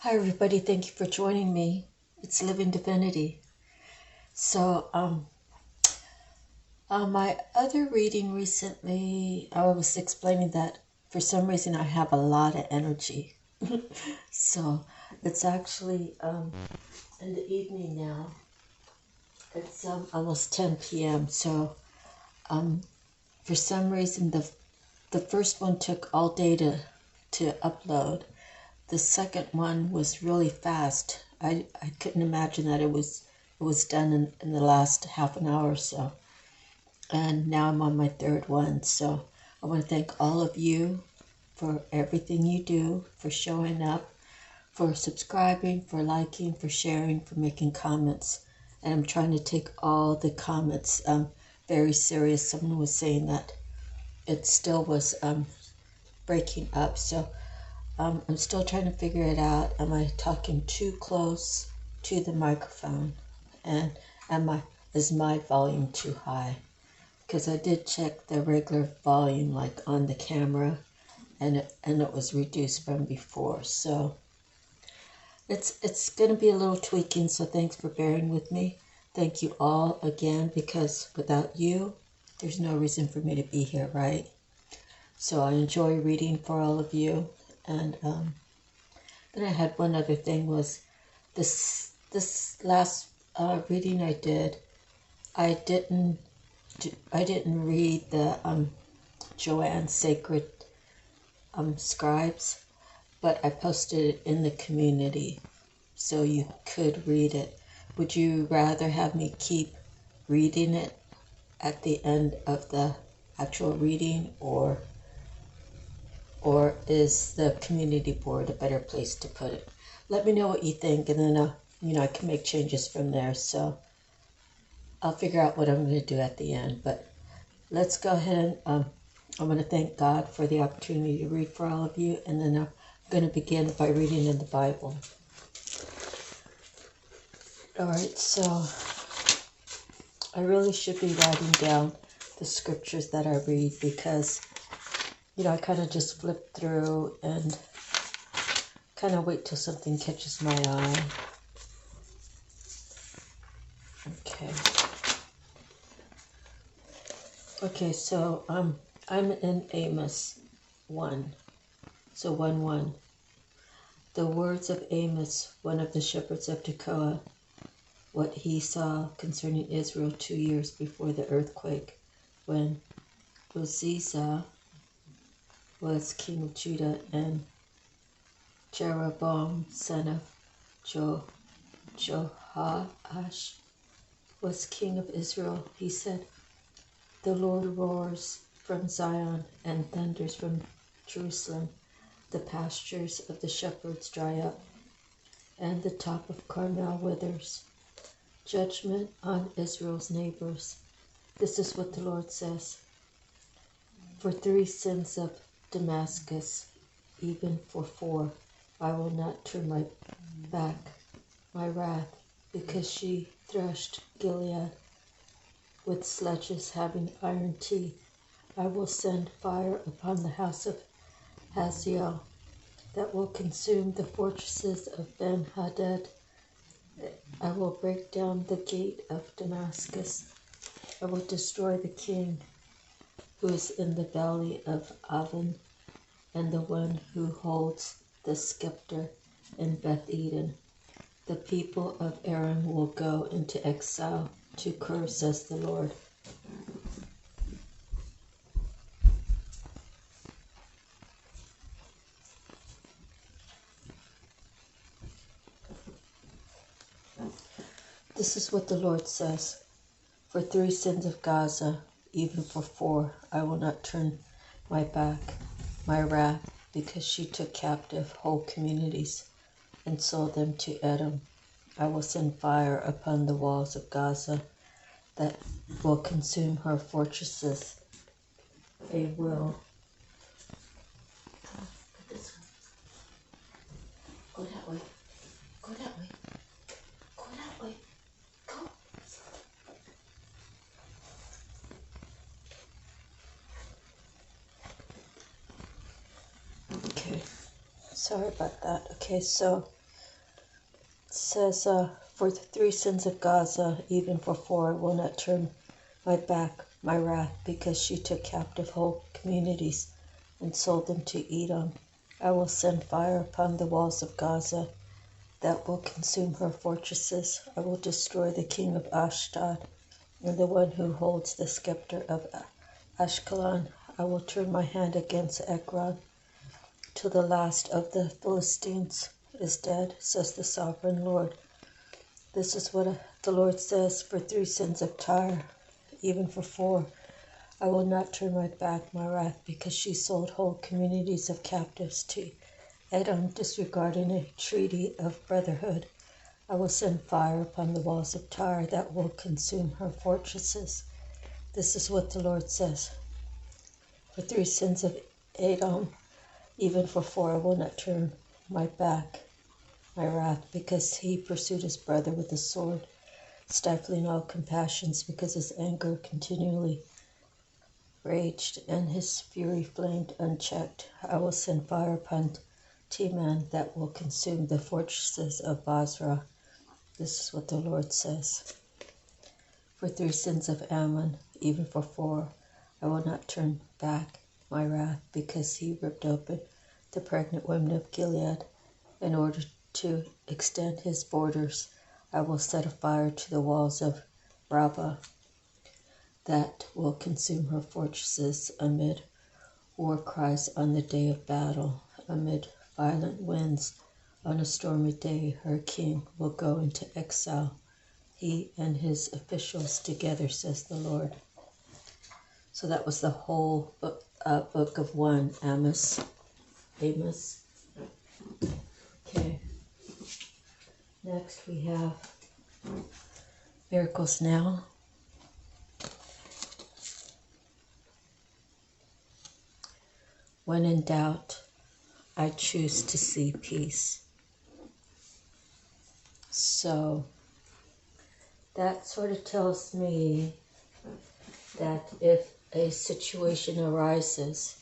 Hi everybody, thank you for joining me. It's Living Divinity. So, my other reading recently, I was explaining that for some reason I have a lot of energy. So, it's actually in the evening now. It's almost 10 p.m. So, for some reason the first one took all day to upload. The second one was really fast. I couldn't imagine that it was done in the last half an hour or so. And now I'm on my third one. So I want to thank all of you for everything you do, for showing up, for subscribing, for liking, for sharing, for making comments. And I'm trying to take all the comments very serious. Someone was saying that it still was breaking up. So I'm still trying to figure it out. Am I talking too close to the microphone? And is my volume too high? Because I did check the regular volume like on the camera and it was reduced from before. So it's going to be a little tweaking, so thanks for bearing with me. Thank you all again, because without you, there's no reason for me to be here, right? So I enjoy reading for all of you. And then I had one other thing, was this last reading I did. I didn't read the Joanne's Sacred Scribes, but I posted it in the community so you could read it. Would you rather have me keep reading it at the end of the actual reading, or is the community board a better place to put it? Let me know what you think, and then I can make changes from there. So I'll figure out what I'm going to do at the end. But let's go ahead and I'm going to thank God for the opportunity to read for all of you, and then I'm going to begin by reading in the Bible. All right, so I really should be writing down the scriptures that I read, because I kind of just flip through and kind of wait till something catches my eye. Okay, so I'm in Amos 1. So 1:1. The words of Amos, one of the shepherds of Tekoa, what he saw concerning Israel 2 years before the earthquake, when Uzziah was king of Judah and Jeroboam, son of Jehoash, was king of Israel. He said, "The Lord roars from Zion and thunders from Jerusalem. The pastures of the shepherds dry up, and the top of Carmel withers. Judgment on Israel's neighbors. This is what the Lord says. For 3 sins of Damascus, even for 4, I will not turn my back, my wrath, because she threshed Gilead with sledges having iron teeth. I will send fire upon the house of Hazael that will consume the fortresses of Ben-Hadad. I will break down the gate of Damascus. I will destroy the king who is in the valley of Avon, and the one who holds the scepter in Beth Eden. The people of Aram will go into exile to Kir, says the Lord." This is what the Lord says. For 3 sins of Gaza, even for 4, I will not turn my back, my wrath, because she took captive whole communities and sold them to Edom. I will send fire upon the walls of Gaza that will consume her fortresses. They will. Go that way. Go that way. Go that way. Go. Okay. Sorry about that. Okay, so It says, for the 3 sins of Gaza, even for 4, I will not turn my wrath, because she took captive whole communities and sold them to Edom. I will send fire upon the walls of Gaza that will consume her fortresses. I will destroy the king of Ashdod and the one who holds the scepter of Ashkelon. I will turn my hand against Ekron till the last of the Philistines is dead, says the sovereign Lord. This is what the Lord says, for 3 sins of Tyre, even for 4, I will not turn my wrath, because she sold whole communities of captives to Edom, disregarding a treaty of brotherhood. I will send fire upon the walls of Tyre that will consume her fortresses. This is what the Lord says. For 3 sins of Edom, even for 4, I will not turn my wrath, because he pursued his brother with the sword, stifling all compassions, because his anger continually raged and his fury flamed unchecked. I will send fire upon Teman that will consume the fortresses of Basra. This is what the Lord says. For 3 sins of Ammon, even for 4, I will not turn back my wrath, because he ripped open the pregnant women of Gilead in order to extend his borders. I will set a fire to the walls of Rabbah that will consume her fortresses amid war cries on the day of battle, amid violent winds. On a stormy day, her king will go into exile, he and his officials together, says the Lord. So that was the whole book of 1, Amos. Okay. Next we have Miracles Now. When in doubt, I choose to see peace. So that sort of tells me that if a situation arises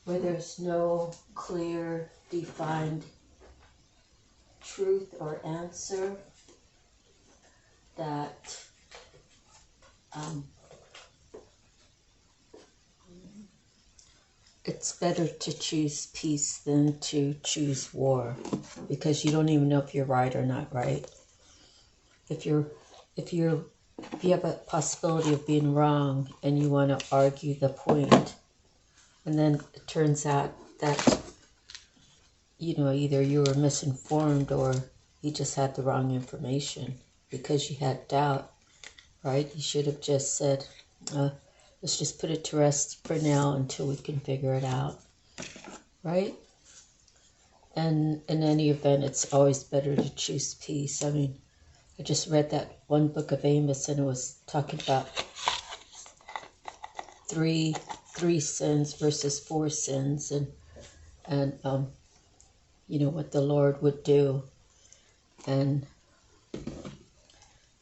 where there's no clear, defined truth or answer, that it's better to choose peace than to choose war, because you don't even know if you're right or not right. If you have a possibility of being wrong and you want to argue the point, and then it turns out that either you were misinformed or you just had the wrong information because you had doubt, right? You should have just said, let's just put it to rest for now until we can figure it out, right? And in any event, it's always better to choose peace. I mean, I just read that one book of Amos, and it was talking about three sins versus 4 sins, and what the Lord would do. And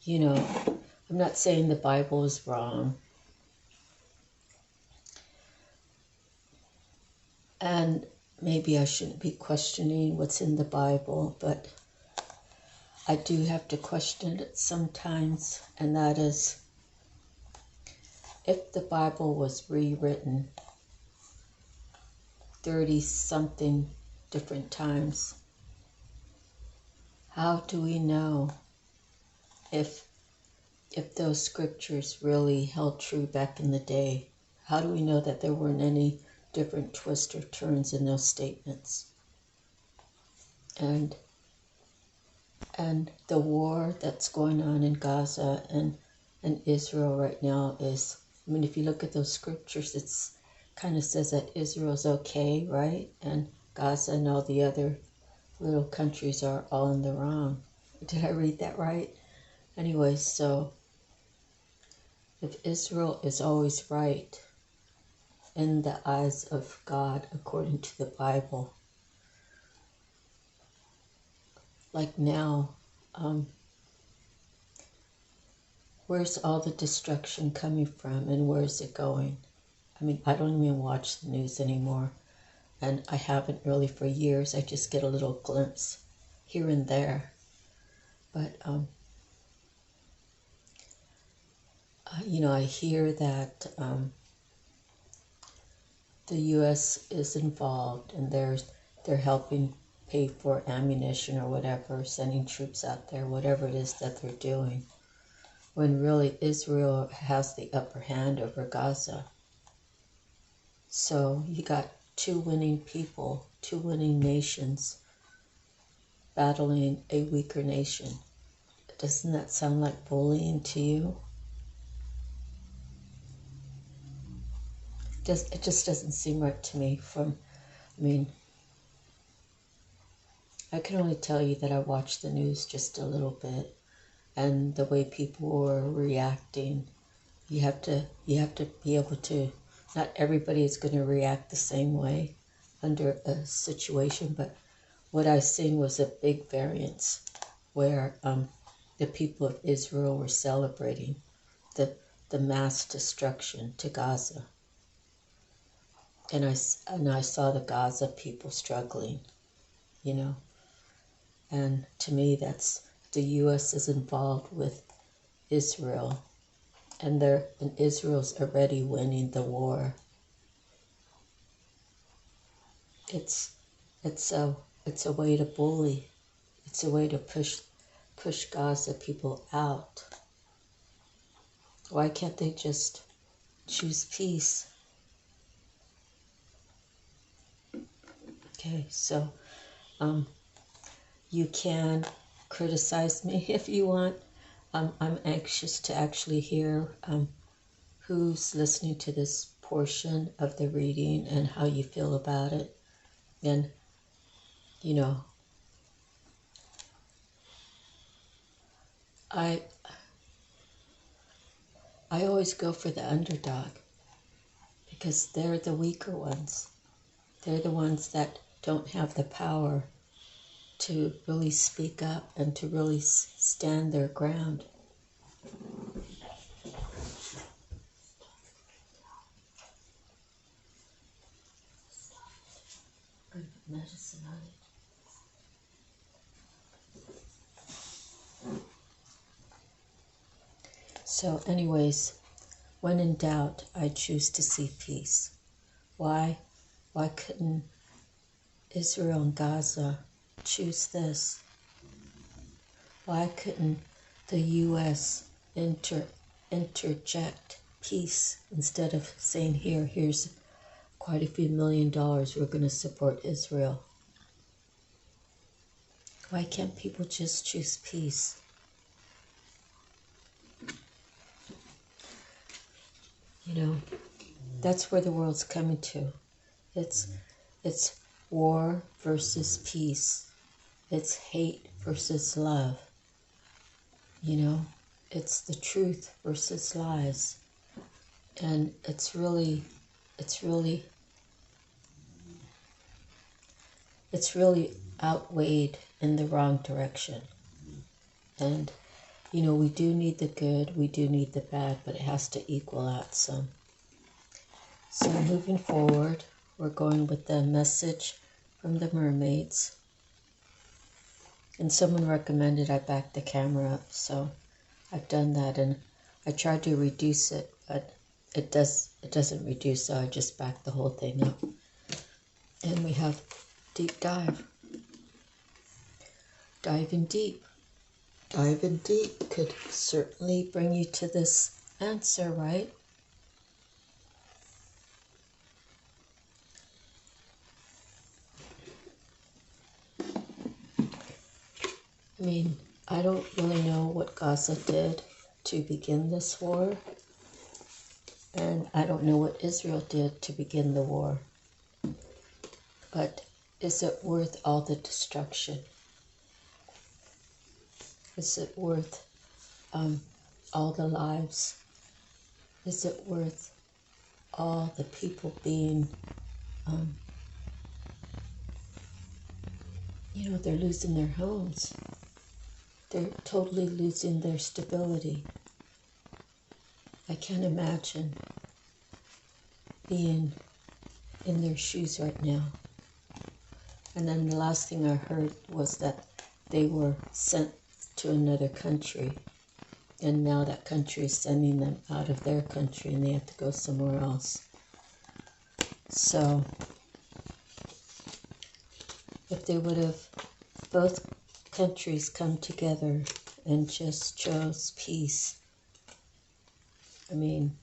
I'm not saying the Bible is wrong, and maybe I shouldn't be questioning what's in the Bible, but I do have to question it sometimes, and that is, if the Bible was rewritten 30-something different times, how do we know if those scriptures really held true back in the day? How do we know that there weren't any different twists or turns in those statements? And the war that's going on in Gaza and Israel right now is, if you look at those scriptures, it's kind of says that Israel's okay, right? And Gaza and all the other little countries are all in the wrong. Did I read that right? Anyway, so if Israel is always right in the eyes of God, according to the Bible, like now, where's all the destruction coming from, and where's it going? I don't even watch the news anymore, and I haven't really for years. I just get a little glimpse here and there. But, I hear that the U.S. is involved and they're helping pay for ammunition or whatever, sending troops out there, whatever it is that they're doing, when really Israel has the upper hand over Gaza. So you got two winning people, two winning nations battling a weaker nation. Doesn't that sound like bullying to you? It just doesn't seem right to me. I can only tell you that I watch the news just a little bit, and the way people are reacting, you have to be able to, not everybody is going to react the same way under a situation, but what I seen was a big variance where the people of Israel were celebrating the mass destruction to Gaza. And I saw the Gaza people struggling, And to me, that's the U.S. is involved with Israel, and Israel's already winning the war. It's a way to bully. It's a way to push Gaza people out. Why can't they just choose peace? Okay, so you can criticize me if you want. I'm anxious to actually hear who's listening to this portion of the reading and how you feel about it. And, I always go for the underdog because they're the weaker ones. They're the ones that don't have the power to really speak up and to really stand their ground. I'm gonna put medicine on it. So anyways, when in doubt, I choose to see peace. Why? Why couldn't Israel and Gaza choose this? Why couldn't the U.S. interject peace instead of saying, here's quite a few $1 million, we're going to support Israel? Why can't people just choose peace? That's where the world's coming to. It's war versus peace. It's hate versus love. It's the truth versus lies. And it's really outweighed in the wrong direction. And, we do need the good, we do need the bad, but it has to equal out some. So moving forward, we're going with the message from the mermaids. And someone recommended I back the camera up, so I've done that, and I tried to reduce it, but it doesn't reduce, so I just back the whole thing up. And we have deep dive. Diving deep. Diving deep could certainly bring you to this answer, right? I don't really know what Gaza did to begin this war, and I don't know what Israel did to begin the war. But is it worth all the destruction? Is it worth all the lives? Is it worth all the people being, they're losing their homes. They're totally losing their stability. I can't imagine being in their shoes right now. And then the last thing I heard was that they were sent to another country, and now that country is sending them out of their country and they have to go somewhere else. So if they would have both countries come together and just chose peace, I mean,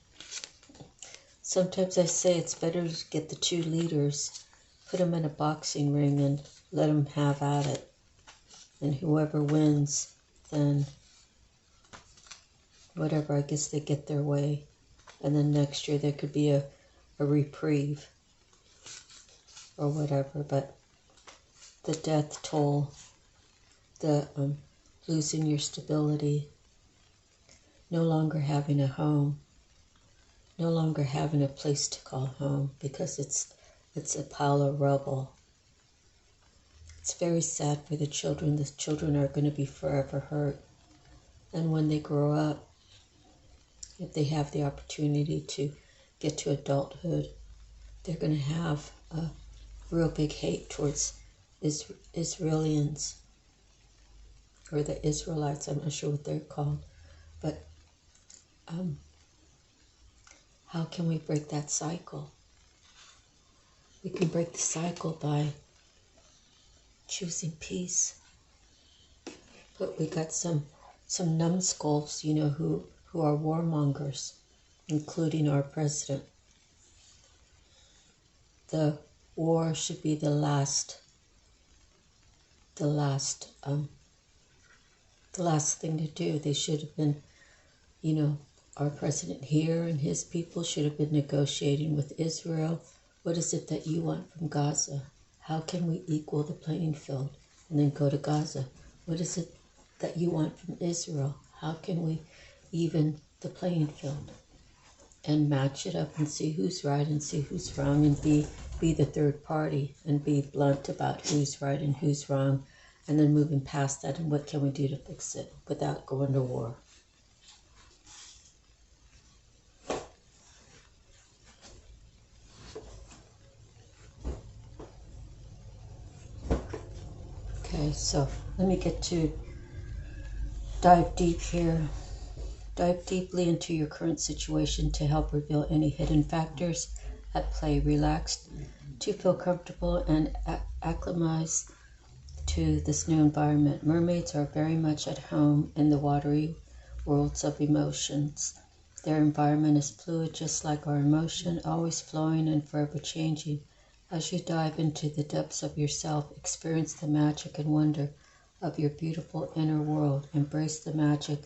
sometimes I say it's better to get the two leaders, put them in a boxing ring and let them have at it. And whoever wins, then whatever, I guess they get their way. And then next year there could be a reprieve or whatever. But the death toll, the losing your stability, no longer having a home, no longer having a place to call home because it's a pile of rubble. It's very sad for the children. The children are going to be forever hurt. And when they grow up, if they have the opportunity to get to adulthood, they're going to have a real big hate towards Israelians, or the Israelites. I'm not sure what they're called. But how can we break that cycle? We can break the cycle by choosing peace. But we got some numbskulls, who are warmongers, including our president. The war should be the last thing to do. They should have been, our president here and his people should have been negotiating with Israel. What is it that you want from Gaza? How can we equal the playing field and then go to Gaza? What is it that you want from Israel? How can we even the playing field and match it up and see who's right and see who's wrong, and be the third party and be blunt about who's right and who's wrong, and then moving past that and what can we do to fix it without going to war. Okay, so let me get to dive deep here. Dive deeply into your current situation to help reveal any hidden factors at play. Relax to feel comfortable and acclimatize to this new environment. Mermaids are very much at home in the watery worlds of emotions. Their environment is fluid, just like our emotion, always flowing and forever changing. As you dive into the depths of yourself, experience the magic and wonder of your beautiful inner world. Embrace the magic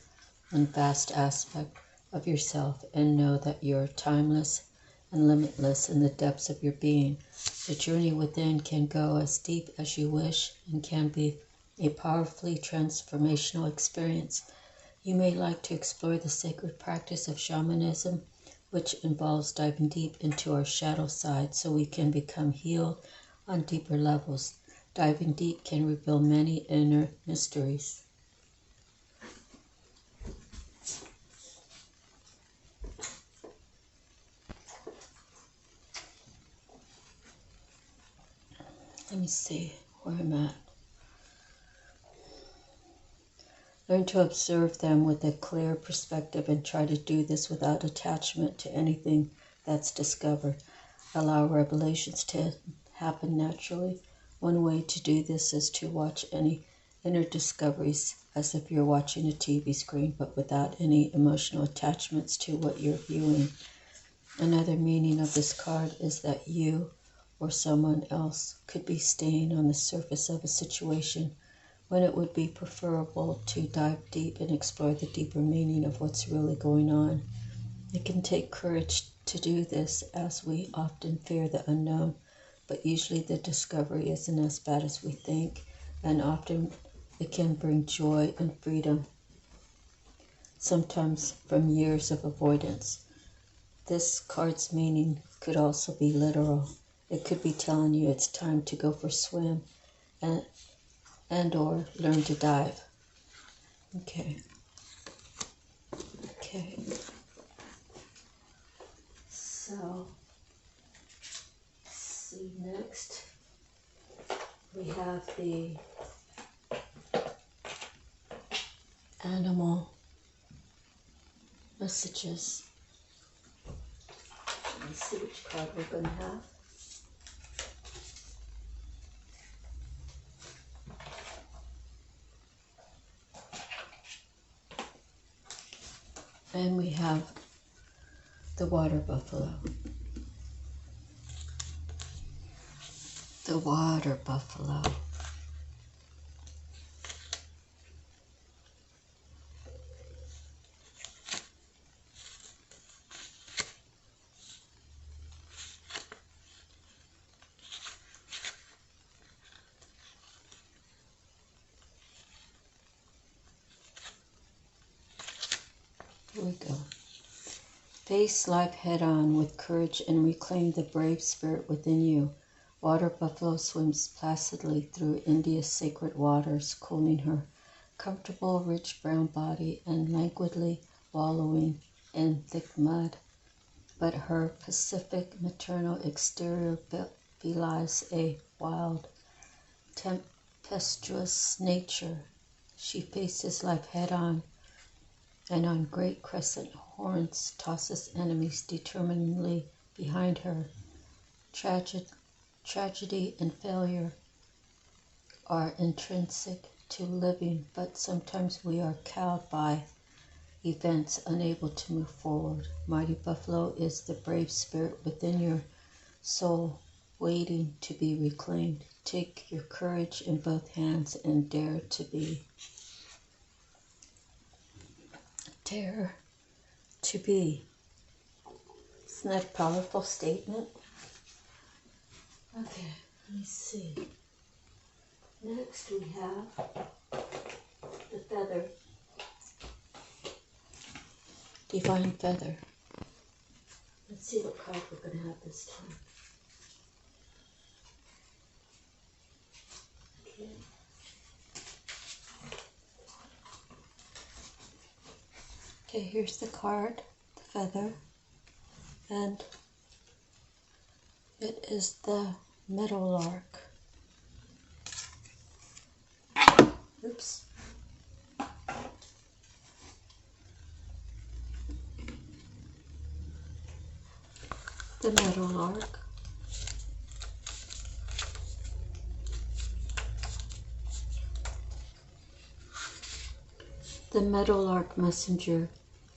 and vast aspect of yourself, and know that you're timeless and limitless in the depths of your being. The journey within can go as deep as you wish and can be a powerfully transformational experience. You may like to explore the sacred practice of shamanism, which involves diving deep into our shadow side so we can become healed on deeper levels. Diving deep can reveal many inner mysteries. Let me see where I'm at. Learn to observe them with a clear perspective and try to do this without attachment to anything that's discovered. Allow revelations to happen naturally. One way to do this is to watch any inner discoveries as if you're watching a TV screen, but without any emotional attachments to what you're viewing. Another meaning of this card is that you or someone else could be staying on the surface of a situation when it would be preferable to dive deep and explore the deeper meaning of what's really going on. It can take courage to do this, as we often fear the unknown, but usually the discovery isn't as bad as we think, and often it can bring joy and freedom, sometimes from years of avoidance. This card's meaning could also be literal. It could be telling you it's time to go for a swim and or learn to dive. Okay. So, let's see, next we have the animal messages. Let's see which card we're going to have. And we have the water buffalo. The water buffalo. Here we go. Face life head on with courage and reclaim the brave spirit within you. Water buffalo swims placidly through India's sacred waters, cooling her comfortable, rich brown body and languidly wallowing in thick mud. But her pacific maternal exterior belies a wild, tempestuous nature. She faces life head on, and on great crescent horns tosses enemies determinedly behind her. Tragedy and failure are intrinsic to living, but sometimes we are cowed by events, unable to move forward. Mighty Buffalo is the brave spirit within your soul, waiting to be reclaimed. Take your courage in both hands and dare to be. Dare to be. Isn't that a powerful statement? Okay, let me see. Next we have the feather. Divine feather. Let's see what card we're going to have this time. Okay. Okay, here's the card, the feather, and it is the meadowlark. Oops. The meadowlark. The meadowlark messenger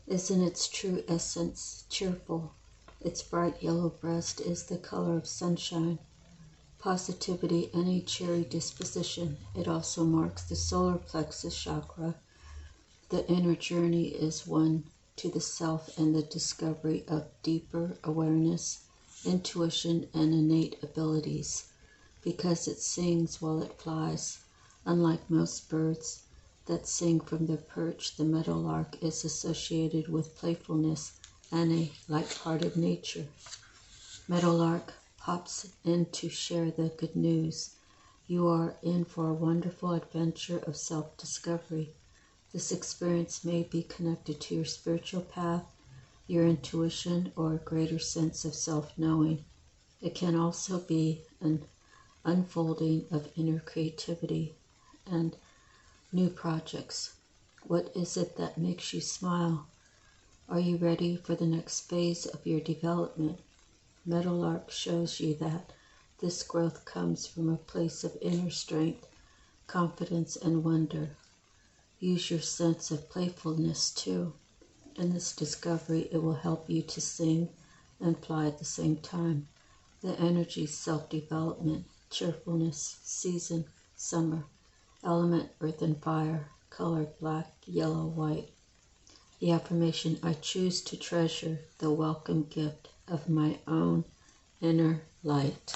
is in its true essence cheerful. Its bright yellow breast is the color of sunshine, positivity, and a cheery disposition. It also marks the solar plexus chakra. The inner journey is one to the self and the discovery of deeper awareness, intuition, and innate abilities. Because it sings while it flies, unlike most birds that sing from their perch, the meadowlark is associated with playfulness and a light-hearted nature. Meadowlark pops in to share the good news. You are in for a wonderful adventure of self-discovery. This experience may be connected to your spiritual path, your intuition, or a greater sense of self-knowing. It can also be an unfolding of inner creativity and new projects. What is it that makes you smile? Are you ready for the next phase of your development? Meadowlark shows you that this growth comes from a place of inner strength, confidence, and wonder. Use your sense of playfulness too. In this discovery, it will help you to sing and fly at the same time. The energy, self-development, cheerfulness, season, summer, element, earth and fire, color, black, yellow, white. The affirmation, I choose to treasure the welcome gift of my own inner light.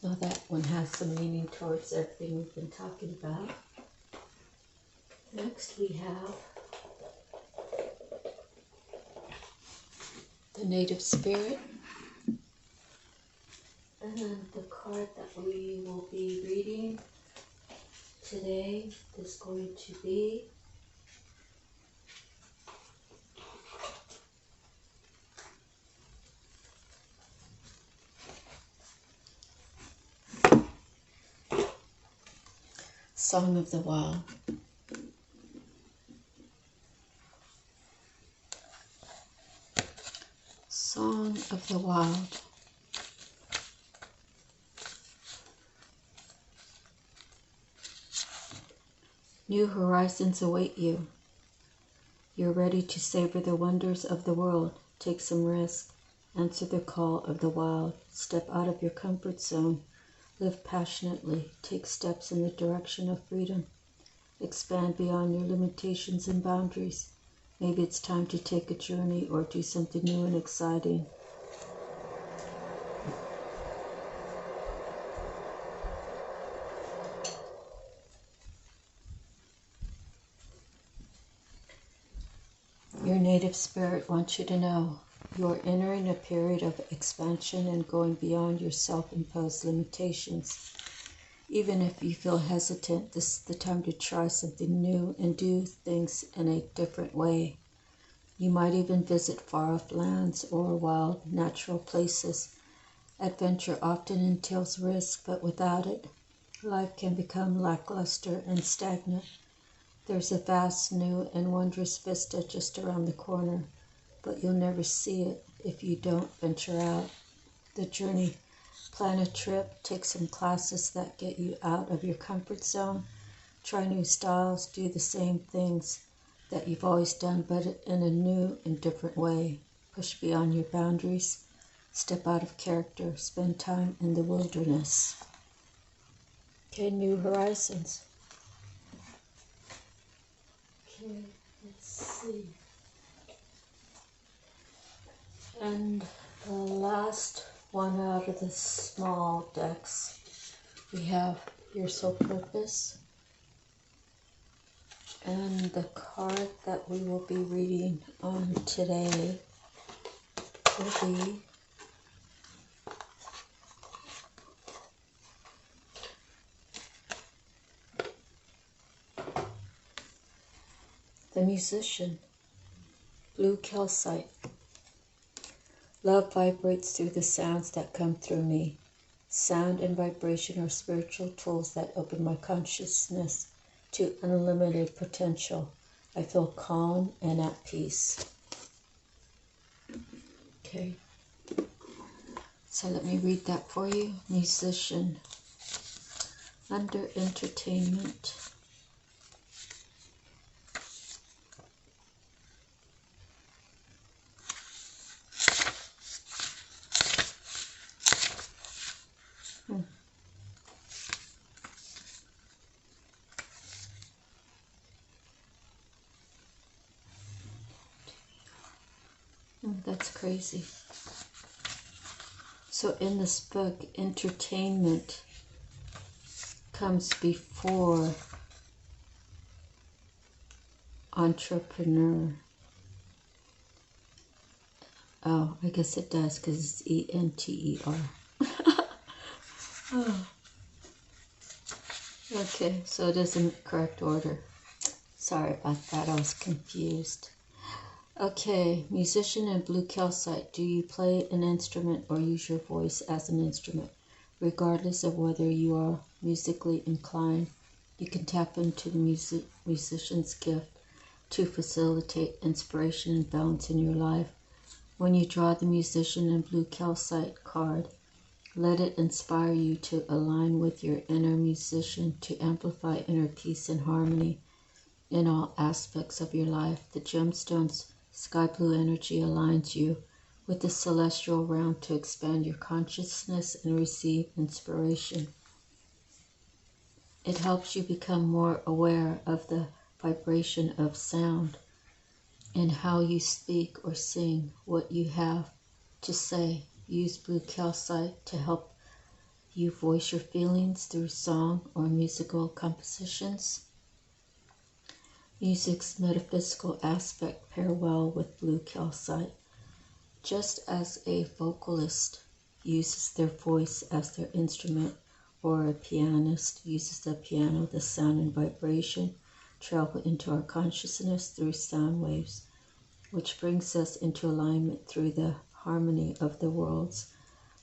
Now that one has some meaning towards everything we've been talking about. Next we have the native spirit. And then the card that we will be reading today is going to be Song of the Wild. New horizons await you. You're ready to savor the wonders of the world. Take some risk. Answer the call of the wild. Step out of your comfort zone. Live passionately. Take steps in the direction of freedom. Expand beyond your limitations and boundaries. Maybe it's time to take a journey or do something new and exciting. Your native spirit wants you to know you are entering a period of expansion and going beyond your self-imposed limitations. Even if you feel hesitant, this is the time to try something new and do things in a different way. You might even visit far-off lands or wild, natural places. Adventure often entails risk, but without it, life can become lackluster and stagnant. There's a vast, new, and wondrous vista just around the corner, but you'll never see it if you don't venture out. The journey. Plan a trip, take some classes that get you out of your comfort zone, try new styles, do the same things that you've always done, but in a new and different way. Push beyond your boundaries, step out of character, spend time in the wilderness. Okay, new horizons. Okay, let's see. And the last one out of the small decks, we have Your Soul Purpose. And the card that we will be reading on today will be the Musician, blue calcite. Love vibrates through the sounds that come through me. Sound and vibration are spiritual tools that open my consciousness to unlimited potential. I feel calm and at peace. Okay, so let me read that for you. Musician, under entertainment. That's crazy. So in this book, entertainment comes before entrepreneur. Oh, I guess it does because it's E-N-T-E-R. Oh. Okay, so it is in correct order. Sorry about that, I was confused. Okay, musician in blue calcite. Do you play an instrument or use your voice as an instrument? Regardless of whether you are musically inclined, you can tap into the musician's gift to facilitate inspiration and balance in your life. When you draw the musician in blue calcite card, let it inspire you to align with your inner musician to amplify inner peace and harmony in all aspects of your life. The gemstone's sky blue energy aligns you with the celestial realm to expand your consciousness and receive inspiration. It helps you become more aware of the vibration of sound and how you speak or sing what you have to say. Use blue calcite to help you voice your feelings through song or musical compositions. Music's metaphysical aspect pair well with blue calcite. Just as a vocalist uses their voice as their instrument, or a pianist uses the piano, the sound and vibration travel into our consciousness through sound waves, which brings us into alignment through the harmony of the worlds,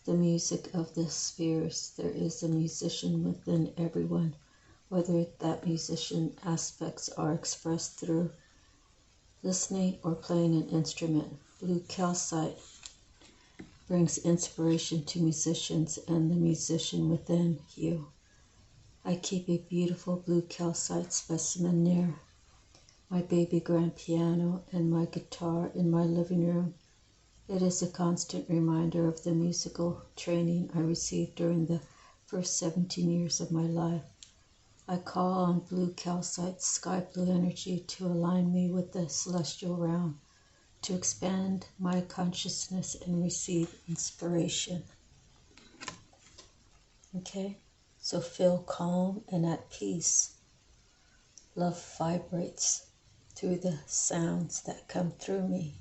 the music of the spheres. There is a musician within everyone, whether that musician aspects are expressed through listening or playing an instrument. Blue calcite brings inspiration to musicians and the musician within you. I keep a beautiful blue calcite specimen near my baby grand piano and my guitar in my living room. It is a constant reminder of the musical training I received during the first 17 years of my life. I call on blue calcite sky blue energy to align me with the celestial realm, to expand my consciousness and receive inspiration. Okay, so feel calm and at peace. Love vibrates through the sounds that come through me.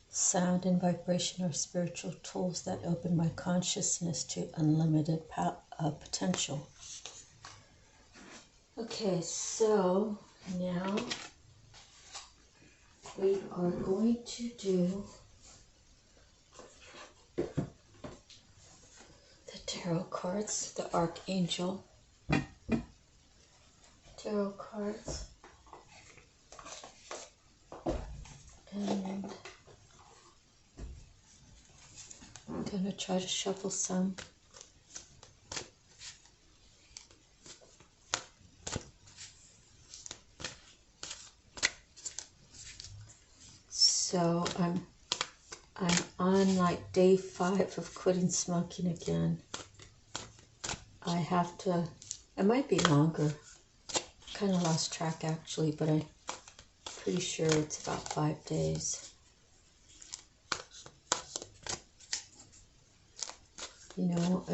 Sound and vibration are spiritual tools that open my consciousness to unlimited potential. Okay, so now we are going to do the tarot cards, the Archangel tarot cards. And I'm going to try to shuffle some. So I'm on like day 5 of quitting smoking again. I have to, it might be longer. Kind of lost track actually, but I'm pretty sure it's about 5 days. You know,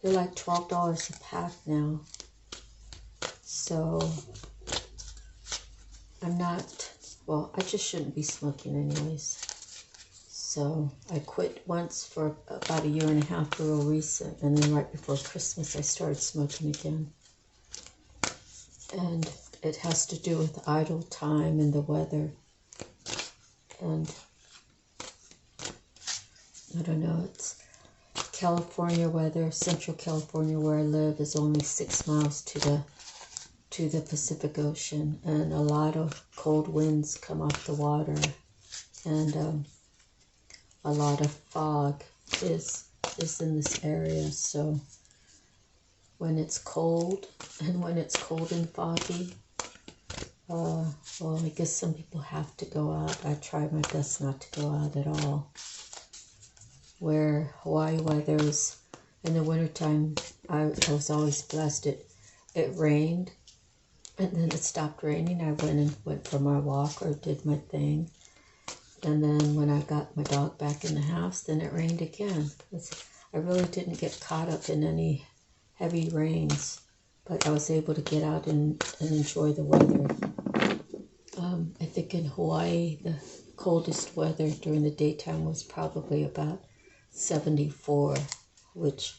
they're like $12 a pack now. So I just shouldn't be smoking anyways. So I quit once for about 1.5 years, real recent, and then right before Christmas I started smoking again. And it has to do with idle time and the weather. And I don't know, it's California weather. Central California where I live is only 6 miles to the Pacific Ocean, and a lot of cold winds come off the water, and a lot of fog is in this area. So when it's cold and foggy, well, I guess some people have to go out. I try my best not to go out at all. Where Hawaii weather is in the wintertime, I was always blessed. It rained, and then it stopped raining. I went for my walk or did my thing. And then when I got my dog back in the house, then it rained again. I really didn't get caught up in any heavy rains, but I was able to get out and enjoy the weather. I think in Hawaii, the coldest weather during the daytime was probably about 74, which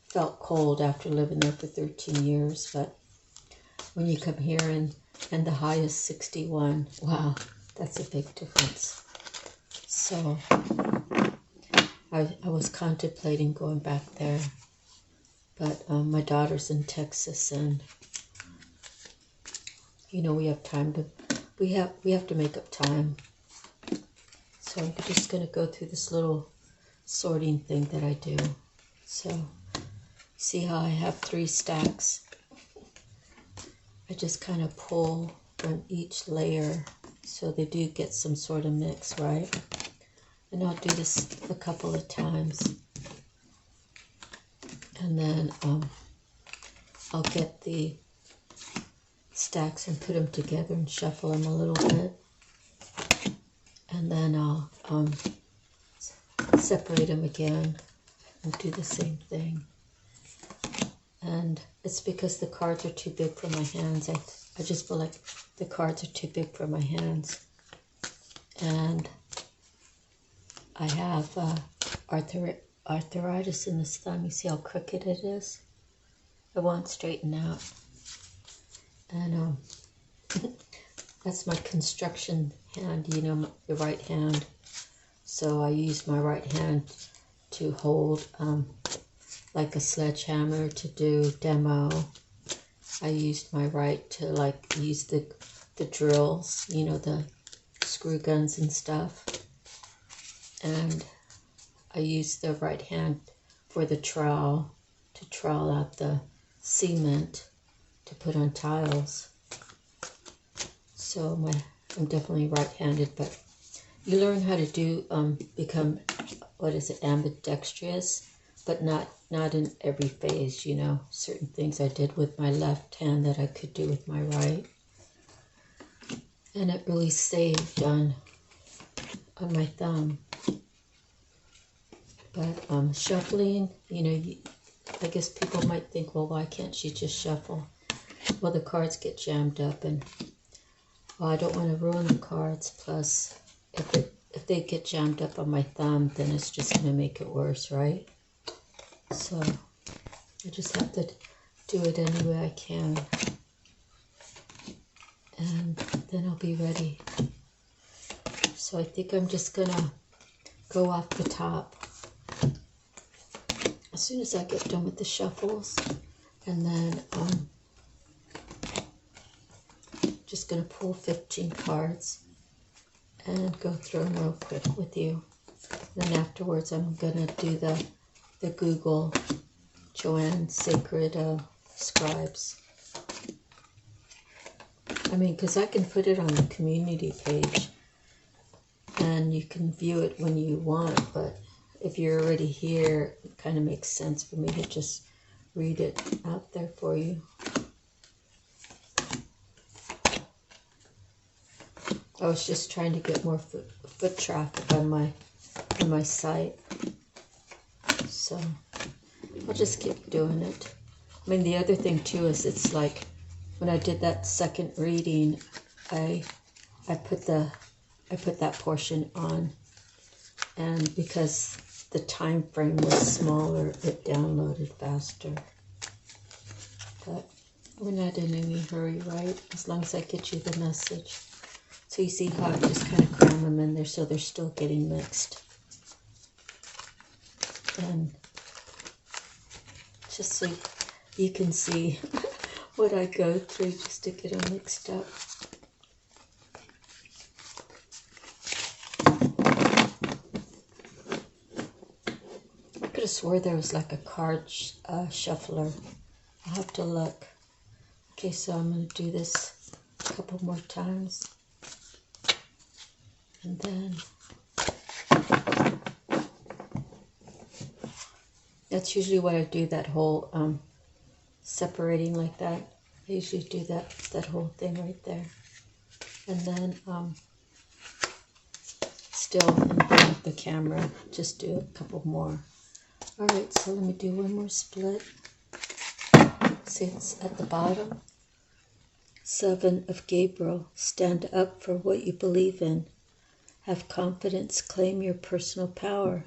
felt cold after living there for 13 years. But when you come here and the high is 61, wow, that's a big difference. So I was contemplating going back there, but my daughter's in Texas, and you know we have to make up time. So I'm just going to go through this little sorting thing that I do. So see how I have 3 stacks? I just kind of pull from each layer so they do get some sort of mix, right? And I'll do this a couple of times. And then I'll get the stacks and put them together and shuffle them a little bit. And then I'll separate them again and do the same thing. And it's because the cards are too big for my hands. I just feel like the cards are too big for my hands. And I have arthritis in this thumb. You see how crooked it is? It won't straighten out. And that's my construction hand, you know, the right hand. So I use my right hand to hold like a sledgehammer to do demo. I used my right to use the drills, you know, the screw guns and stuff. And I used the right hand for the trowel to trowel out the cement to put on tiles. So I'm definitely right-handed, but you learn how to do become, what is it, ambidextrous, but not in every phase, you know. Certain things I did with my left hand that I could do with my right, and it really saved on my thumb. But shuffling, you know, I guess people might think, well, why can't she just shuffle? Well, the cards get jammed up, and well, I don't want to ruin the cards. Plus, if they get jammed up on my thumb, then it's just going to make it worse, right? So I just have to do it any way I can, and then I'll be ready. So I think I'm just going to go off the top as soon as I get done with the shuffles, and then just going to pull 15 cards and go through them real quick with you. Then afterwards I'm going to do the Google Joanne Sacred Scribes. I mean, because I can put it on the community page and you can view it when you want, but if you're already here, it kind of makes sense for me to just read it out there for you. I was just trying to get more foot traffic on my site, so I'll just keep doing it. I mean, the other thing too is it's like when I did that second reading, I put that portion on, and because the time frame was smaller, it downloaded faster. But we're not in any hurry, right? As long as I get you the message. So you see how I just kind of cram them in there so they're still getting mixed. And just so you can see what I go through just to get them mixed up. I could have swore there was like a card shuffler. I'll have to look. Okay, so I'm going to do this a couple more times. And then that's usually what I do, that whole separating like that. I usually do that whole thing right there. And then still in front of the camera, just do a couple more. Alright, so let me do one more split. See, it's at the bottom. 7 of Gabriel. Stand up for what you believe in. Have confidence, claim your personal power.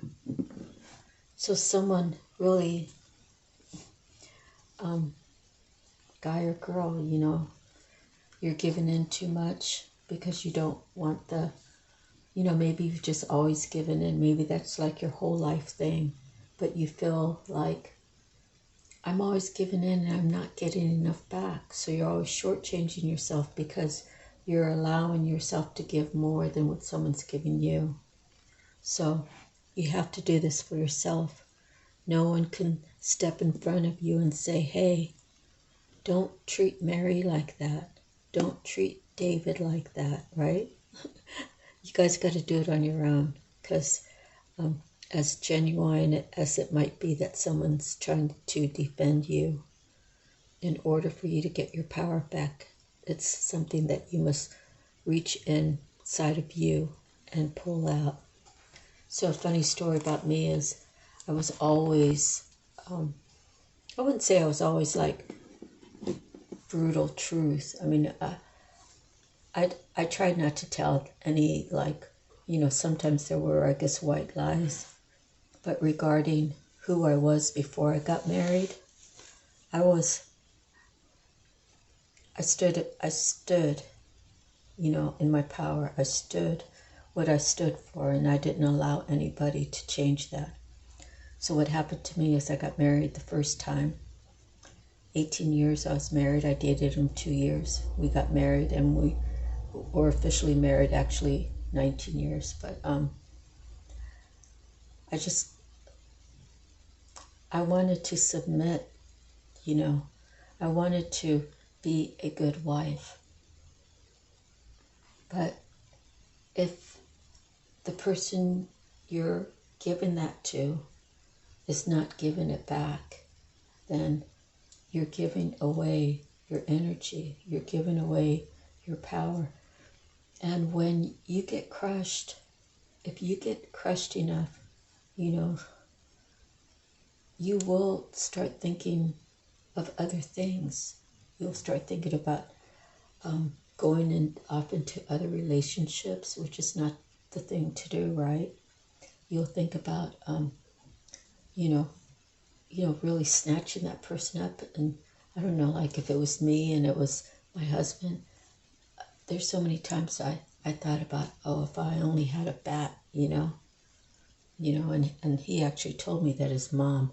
So someone really, guy or girl, you know, you're giving in too much because you don't want the, you know, maybe you've just always given in. Maybe that's like your whole life thing, but you feel like, I'm always giving in and I'm not getting enough back. So you're always shortchanging yourself because you're allowing yourself to give more than what someone's giving you. So you have to do this for yourself. No one can step in front of you and say, hey, don't treat Mary like that. Don't treat David like that, right? You guys got to do it on your own, because as genuine as it might be that someone's trying to defend you, in order for you to get your power back, it's something that you must reach inside of you and pull out. So a funny story about me is I was always, I wouldn't say I was always like brutal truth. I mean, I tried not to tell any, like, you know, sometimes there were, I guess, white lies. But regarding who I was before I got married, I stood, you know, in my power. I stood what I stood for, and I didn't allow anybody to change that. So what happened to me is I got married the first time. 18 years I was married. I dated him 2 years. We got married, and we were officially married actually 19 years. But I wanted to submit, you know, I wanted to be a good wife. But if the person you're giving that to is not giving it back, then you're giving away your energy. You're giving away your power. And when you get crushed, if you get crushed enough, you will start thinking of other things. You'll start thinking about going off into other relationships, which is not the thing to do, right? You'll think about, really snatching that person up. And I don't know, like if it was me and it was my husband, there's so many times I thought about, if I only had a bat, and he actually told me that his mom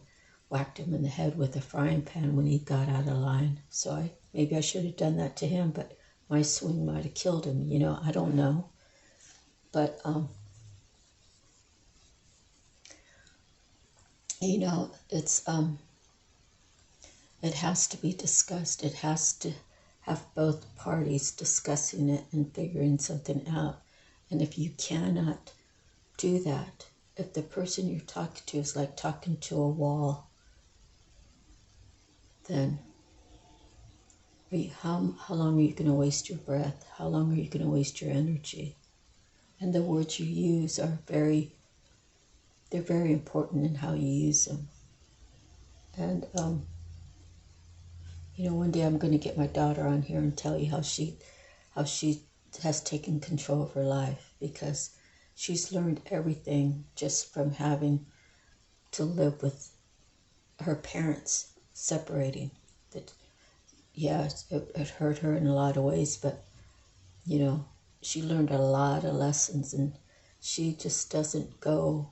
whacked him in the head with a frying pan when he got out of line. So maybe I should have done that to him, but my swing might have killed him, I don't know. But, it's, it has to be discussed. It has to have both parties discussing it and figuring something out. And if you cannot do that, if the person you're talking to is like talking to a wall, then how long are you going to waste your breath? How long are you going to waste your energy? And the words you use are they're very important in how you use them. And, one day I'm going to get my daughter on here and tell you how she has taken control of her life, because she's learned everything just from having to live with her parents separating. That, yeah, it hurt her in a lot of ways, but, she learned a lot of lessons, and she just doesn't go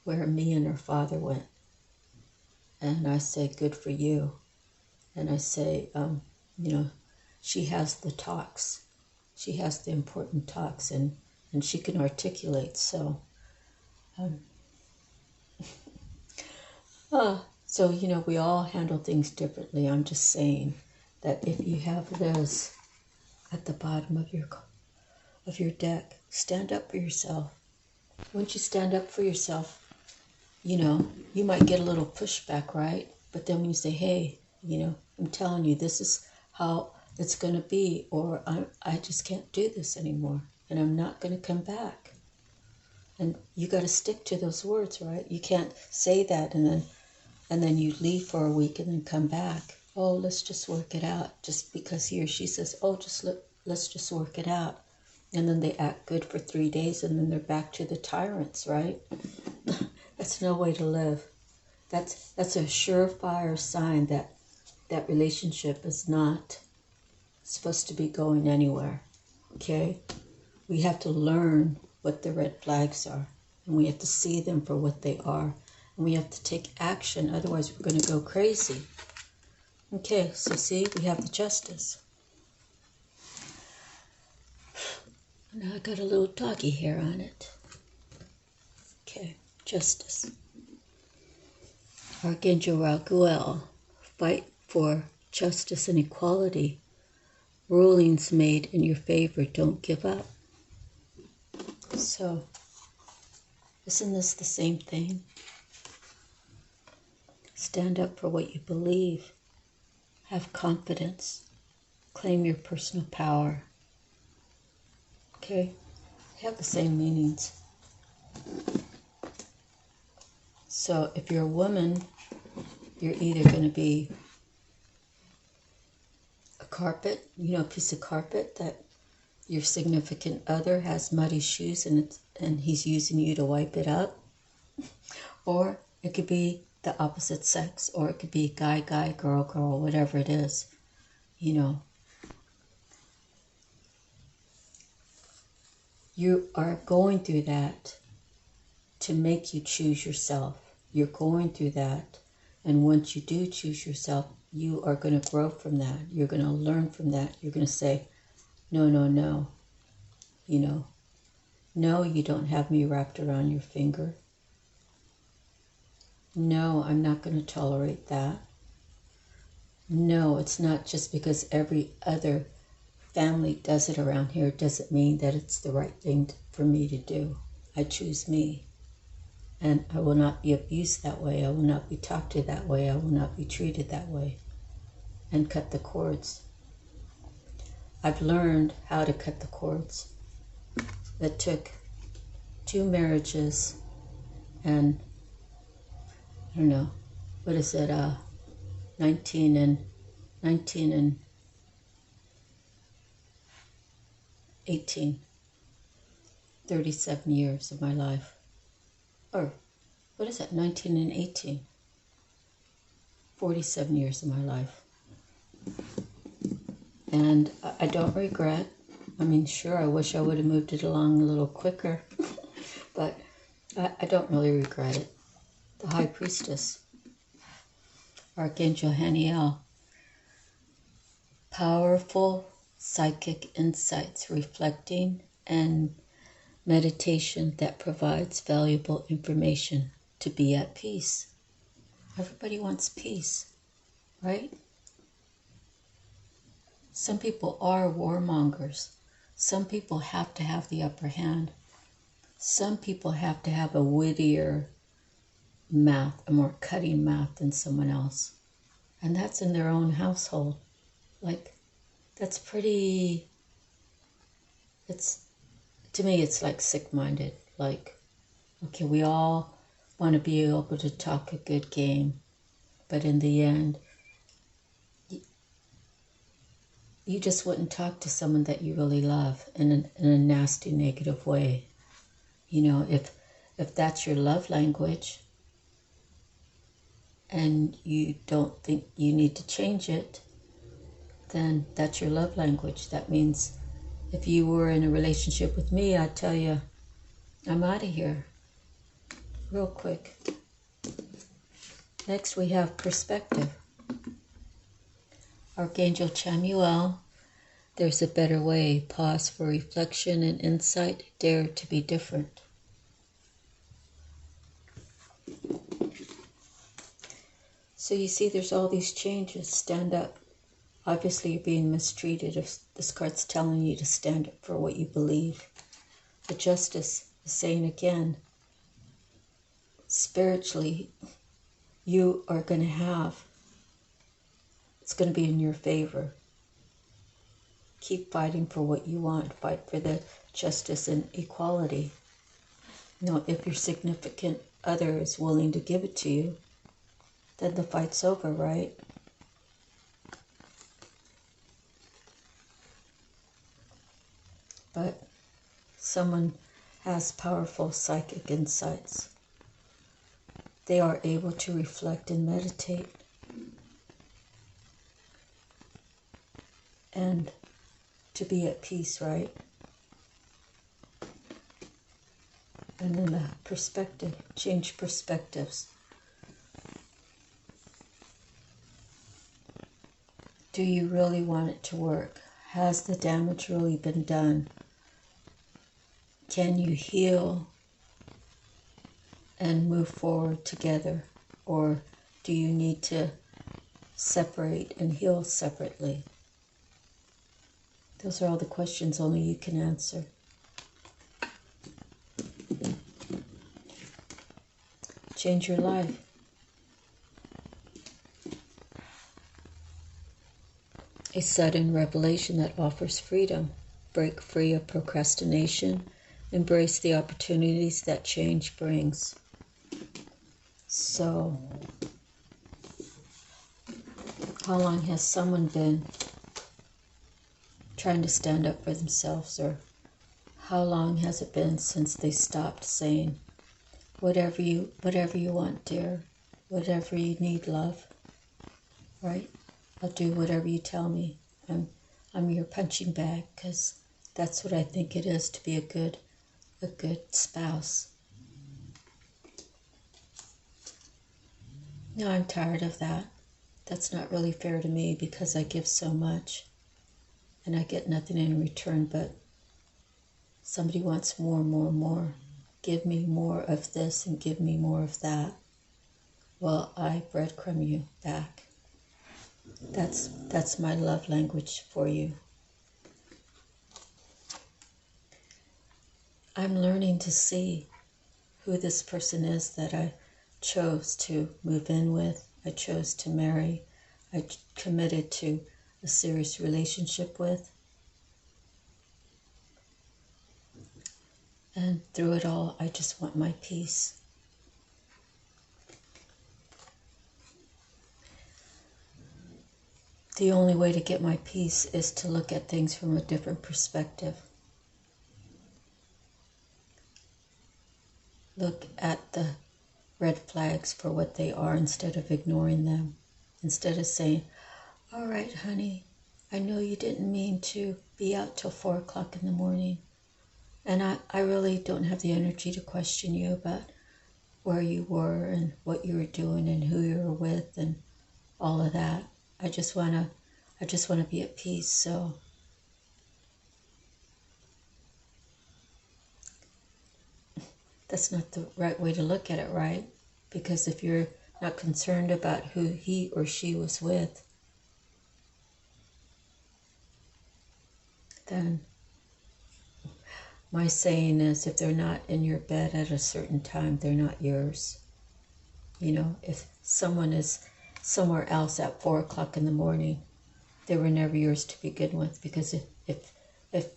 where me and her father went. And I say, good for you. And I say, she has the talks. She has the important talks, and she can articulate. So, we all handle things differently. I'm just saying that if you have those at the bottom of your deck, stand up for yourself. Once you stand up for yourself, you might get a little pushback, right? But then when you say, hey, I'm telling you, this is how it's going to be, or I just can't do this anymore, and I'm not going to come back. And you got to stick to those words, right? You can't say that and then you leave for a week and then come back. Oh, let's just work it out. Just because he or she says, let's just work it out. And then they act good for 3 days, and then they're back to the tyrants, right? That's no way to live. That's a surefire sign that relationship is not supposed to be going anywhere, okay? We have to learn what the red flags are, and we have to see them for what they are, and we have to take action, otherwise we're going to go crazy. Okay, so see, we have the justice. Now I got a little doggy hair on it. Okay, justice. Archangel Raguel, fight for justice and equality. Rulings made in your favor, don't give up. So, isn't this the same thing? Stand up for what you believe. Have confidence. Claim your personal power. Okay? They have the same meanings. So if you're a woman, you're either going to be a carpet, a piece of carpet that your significant other has muddy shoes and he's using you to wipe it up. Or it could be the opposite sex, or it could be guy, girl, whatever it is, You are going through that to make you choose yourself. You're going through that. And once you do choose yourself, you are going to grow from that. You're going to learn from that. You're going to say, no. No, you don't have me wrapped around your finger. No, I'm not going to tolerate that. No, it's not just because every other family does it around here. It doesn't mean that it's the right thing for me to do. I choose me. And I will not be abused that way. I will not be talked to that way. I will not be treated that way. And cut the cords. I've learned how to cut the cords. It took 2 marriages and, I don't know, what is it, 19 and 18, 37 years of my life. Or, what is that, 19 and 18? 47 years of my life. And I don't regret. I mean, sure, I wish I would have moved it along a little quicker. But I don't really regret it. The High Priestess, Archangel Haniel. Powerful psychic insights, reflecting and meditation that provides valuable information to be at peace. Everybody wants peace, right? Some people are warmongers. Some people have to have the upper hand. Some people have to have a wittier mouth, a more cutting mouth than someone else. And that's in their own household. Like, that's pretty, to me, it's like sick-minded. Like, okay, we all want to be able to talk a good game, but in the end, you just wouldn't talk to someone that you really love in a nasty, negative way. You know, if that's your love language and you don't think you need to change it, then that's your love language. That means if you were in a relationship with me, I'd tell you, I'm out of here. Real quick. Next we have perspective. Archangel Chamuel, there's a better way. Pause for reflection and insight. Dare to be different. So you see there's all these changes. Stand up. Obviously you're being mistreated if this card's telling you to stand up for what you believe. The Justice is saying again, spiritually, you are going to have, it's going to be in your favor. Keep fighting for what you want. Fight for the justice and equality. You know, if your significant other is willing to give it to you, then the fight's over, right? But someone has powerful psychic insights. They are able to reflect and meditate. And to be at peace, right? And then the perspective, change perspectives. Do you really want it to work? Has the damage really been done? Can you heal and move forward together? Or do you need to separate and heal separately? Those are all the questions only you can answer. Change your life. A sudden revelation that offers freedom. Break free of procrastination. Embrace the opportunities that change brings. So, how long has someone been trying to stand up for themselves? Or how long has it been since they stopped saying, whatever you want, dear, whatever you need, love, right? I'll do whatever you tell me. I'm your punching bag, because that's what I think it is to be a good spouse. No, I'm tired of that. That's not really fair to me, because I give so much and I get nothing in return, but somebody wants more, more, more. Give me more of this and give me more of that. Well, I breadcrumb you back. That's my love language for you. I'm learning to see who this person is that I chose to move in with, I chose to marry, I committed to a serious relationship with. And through it all, I just want my peace. The only way to get my peace is to look at things from a different perspective. Look at the red flags for what they are instead of ignoring them. Instead of saying, all right, honey, I know you didn't mean to be out till 4 o'clock in the morning. And I really don't have the energy to question you about where you were and what you were doing and who you were with and all of that. I just wanna be at peace. So that's not the right way to look at it, right? Because if you're not concerned about who he or she was with, then my saying is, if they're not in your bed at a certain time, they're not yours. You know, if someone is somewhere else at 4 o'clock in the morning, they were never yours to begin with. Because if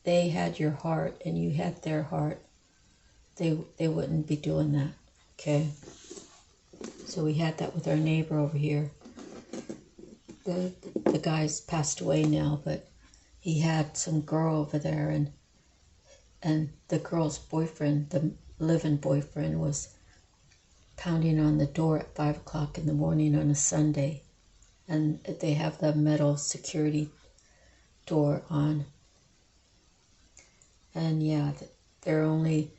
they had your heart and you had their heart, they wouldn't be doing that. Okay? So we had that with our neighbor over here. The guy's passed away now, but he had some girl over there, and the girl's boyfriend, the live-in boyfriend, was pounding on the door at 5 o'clock in the morning on a Sunday. And they have the metal security door on. And yeah, they're only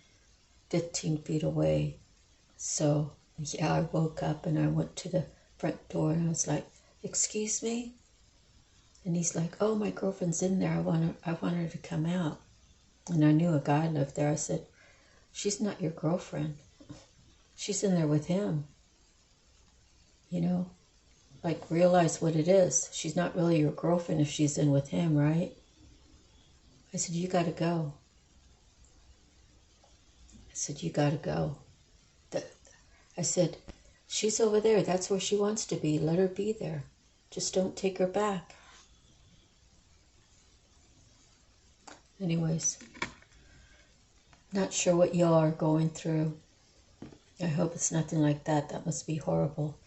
15 feet away. So yeah, I woke up and I went to the front door and I was like, excuse me? And he's like, oh, my girlfriend's in there. I want her to come out. And I knew a guy lived there. I said, she's not your girlfriend. She's in there with him. You know, like, realize what it is. She's not really your girlfriend if she's in with him, right? I said, you got to go. I said, you got to go. I said, she's over there. That's where she wants to be. Let her be there. Just don't take her back. Anyways, not sure what y'all are going through. I hope it's nothing like that. That must be horrible.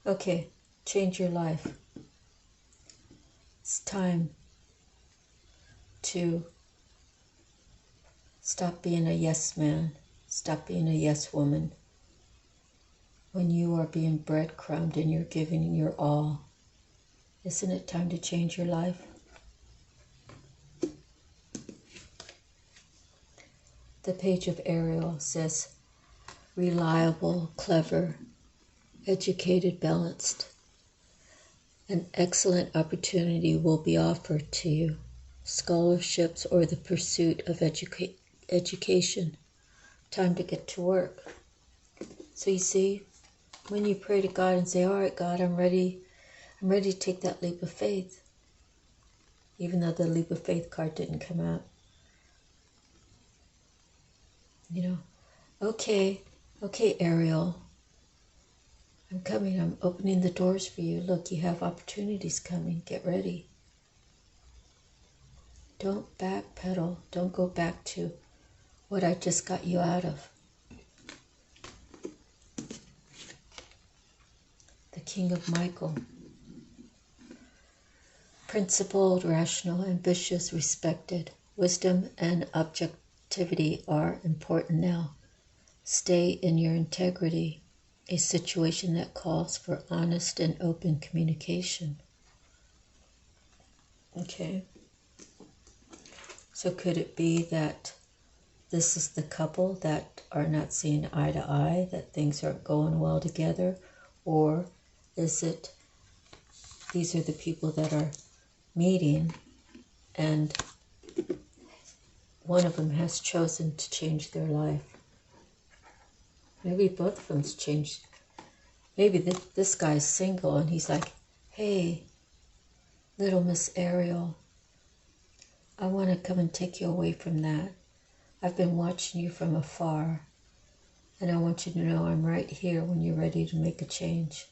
Okay, change your life. It's time to stop being a yes man. Stop being a yes woman. When you are being breadcrumbed and you're giving your all, isn't it time to change your life? The page of Ariel says, reliable, clever, educated, balanced. An excellent opportunity will be offered to you. Scholarships or the pursuit of education. Time to get to work. So you see, when you pray to God and say, all right, God, I'm ready to take that leap of faith. Even though the leap of faith card didn't come out. You know, okay, Ariel, I'm coming. I'm opening the doors for you. Look, you have opportunities coming. Get ready. Don't backpedal. Don't go back to what I just got you out of. The King of Michael. Principled, rational, ambitious, respected. Wisdom and objectivity are important now. Stay in your integrity. A situation that calls for honest and open communication. Okay. So could it be that this is the couple that are not seeing eye to eye, that things aren't going well together? Or is it these are the people that are meeting and one of them has chosen to change their life? Maybe both of them's changed. Maybe this guy's single and he's like, Hey, little Miss Ariel, I want to come and take you away from that. I've been watching you from afar, and I want you to know I'm right here when you're ready to make a change.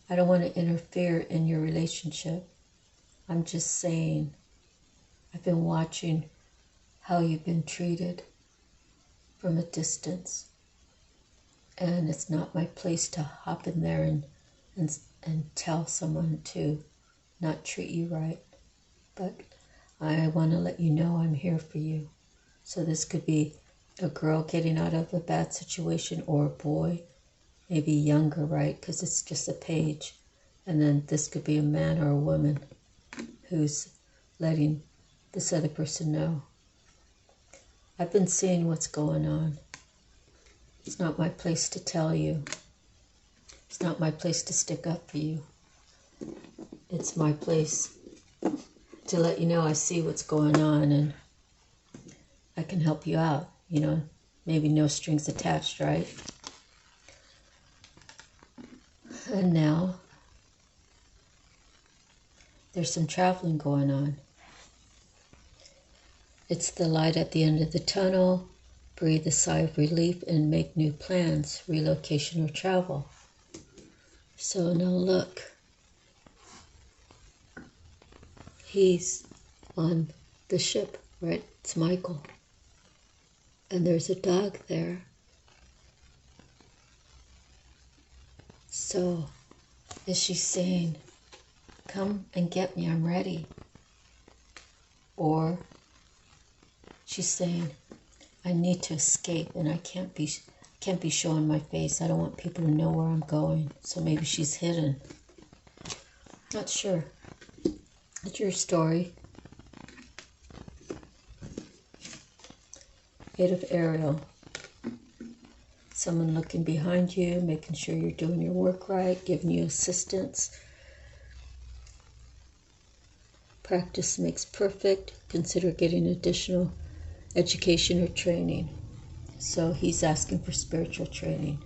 I don't want to interfere in your relationship. I'm just saying, I've been watching how you've been treated from a distance, and it's not my place to hop in there and tell someone to not treat you right. But I want to let you know I'm here for you. So this could be a girl getting out of a bad situation, or a boy, maybe younger, right? Because it's just a page. And then this could be a man or a woman who's letting this other person know. I've been seeing what's going on. It's not my place to tell you. It's not my place to stick up for you. It's my place to let you know I see what's going on and I can help you out. You know, maybe no strings attached, right? And now there's some traveling going on. It's the light at the end of the tunnel. Breathe a sigh of relief and make new plans, relocation or travel. So now look. He's on the ship, right? It's Michael. And there's a dog there. So is she saying, come and get me, I'm ready? Or she's saying, I need to escape and I can't be showing my face. I don't want people to know where I'm going. So maybe she's hidden. Not sure. It's your story. Eight of Ariel. Someone looking behind you, making sure you're doing your work right, giving you assistance. Practice makes perfect. Consider getting additional education or training. So he's asking for spiritual training.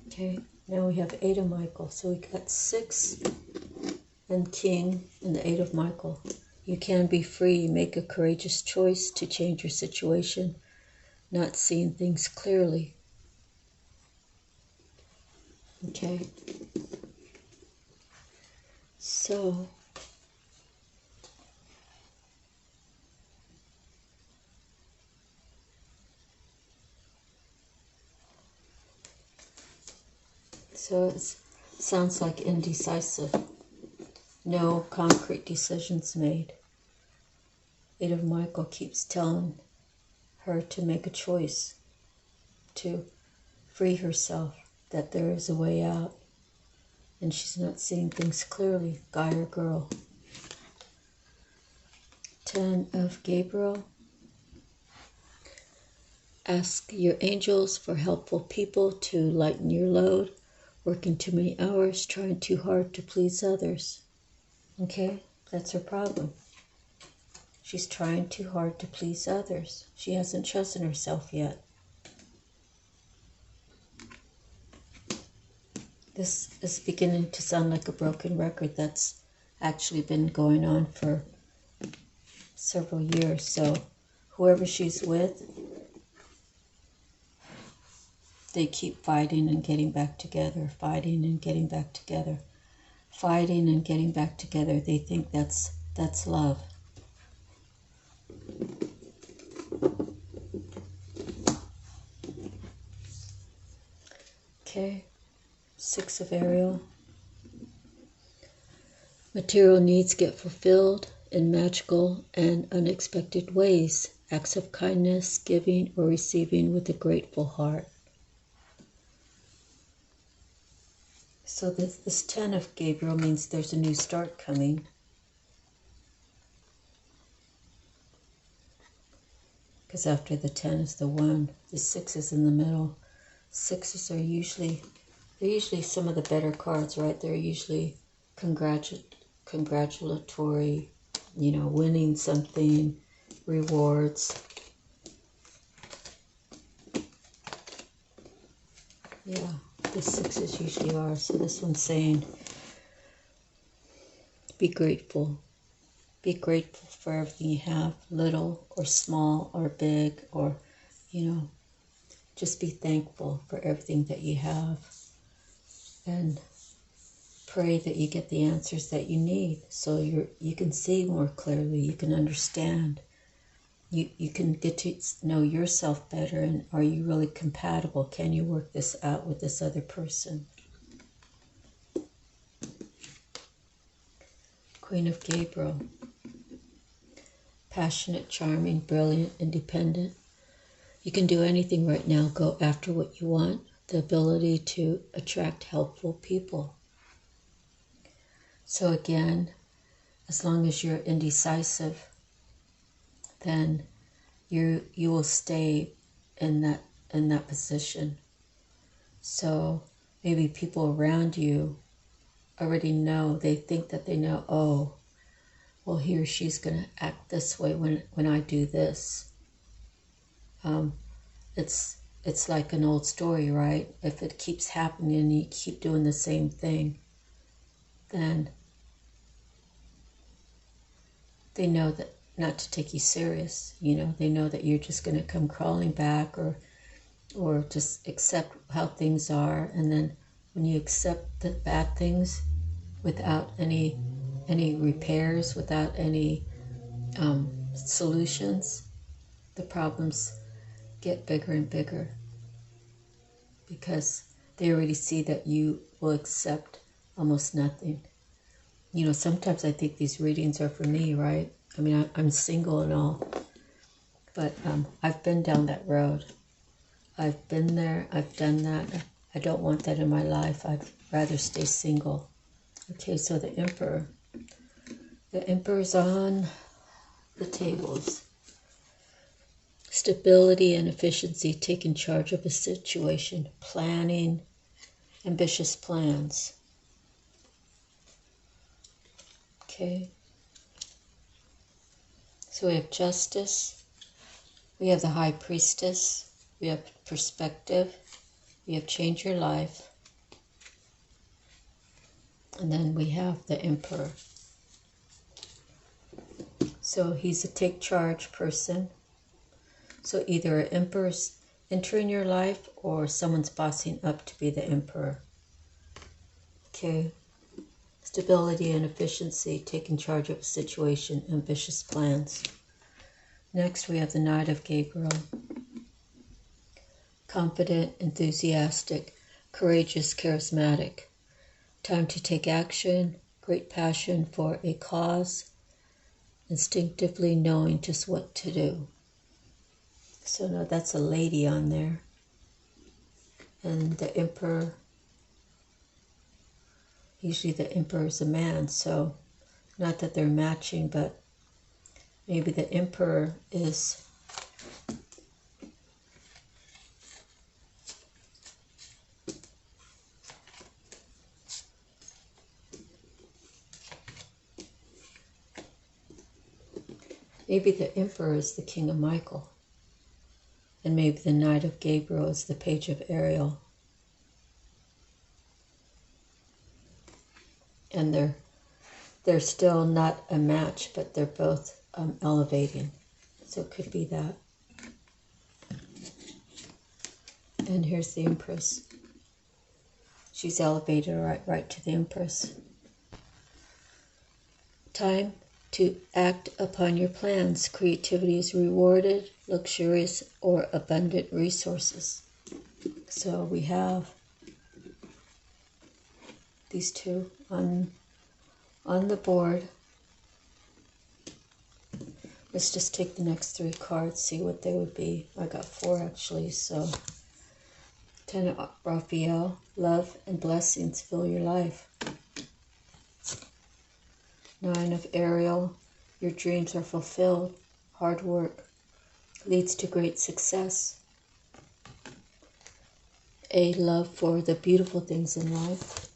Okay, now we have Eight of Michael. So we got 6 and King and the 8 of Michael. You can be free. Make a courageous choice to change your situation, not seeing things clearly. Okay. So it sounds like indecisive. No concrete decisions made. Eight of Michael keeps telling her to make a choice, to free herself, that there is a way out. And she's not seeing things clearly, guy or girl. 10 of Gabriel. Ask your angels for helpful people to lighten your load. Working too many hours, trying too hard to please others. Okay, that's her problem. She's trying too hard to please others. She hasn't chosen herself yet. This is beginning to sound like a broken record that's actually been going on for several years. So whoever she's with, they keep fighting and getting back together, fighting and getting back together, fighting and getting back together. They think that's love. Okay, 6 of Ariel. Material needs get fulfilled in magical and unexpected ways. Acts of kindness, giving or receiving with a grateful heart. So this 10 of Gabriel means there's a new start coming. Because after the 10 is the 1, the 6 is in the middle. 6s are usually some of the better cards, right? They're usually congratulatory, winning something, rewards. Yeah, the sixes usually are. So this one's saying, be grateful. Be grateful for everything you have, little or small or big, or, just be thankful for everything that you have. And pray that you get the answers that you need so you can see more clearly, you can understand. You can get to know yourself better, and are you really compatible? Can you work this out with this other person? Queen of Gabriel. Passionate, charming, brilliant, independent. You can do anything right now. Go after what you want. The ability to attract helpful people. So again, as long as you're indecisive, then you will stay in that position. So maybe people around you already know. They think that they know. Oh, well, he or she's going to act this way when I do this. It's like an old story, right? If it keeps happening and you keep doing the same thing, then they know that not to take you serious. They know that you're just going to come crawling back, or just accept how things are. And then when you accept the bad things without any repairs, without any solutions, the problems get bigger and bigger, because they already see that you will accept almost nothing. Sometimes I think these readings are for me, right? I mean, I'm single and all, but I've been down that road. I've been there. I've done that. I don't want that in my life. I'd rather stay single. Okay, so the Emperor. The Emperor's on the tables. Stability and efficiency, taking charge of a situation, planning, ambitious plans. Okay. So we have Justice, we have the High Priestess, we have Perspective, we have Change Your Life, and then we have the Emperor. So he's a take charge person. So either an emperor's entering your life or someone's bossing up to be the emperor. Okay. Stability and efficiency, taking charge of a situation, ambitious plans. Next, we have the Knight of Gabriel. Confident, enthusiastic, courageous, charismatic. Time to take action, great passion for a cause, instinctively knowing just what to do. So now that's a lady on there. And the Emperor, usually the Emperor is a man, so not that they're matching, but maybe the Emperor is the King of Michael. And maybe the Knight of Gabriel is the Page of Ariel. And they're still not a match, but they're both elevating. So it could be that. And here's the Empress. She's elevated right to the Empress. Time to act upon your plans. Creativity is rewarded, luxurious or abundant resources. So we have these two on the board. Let's just take the next three cards, see what they would be. I got four actually, so Ten of Raphael, love and blessings fill your life. Nine of Ariel, your dreams are fulfilled. Hard work leads to great success. A love for the beautiful things in life.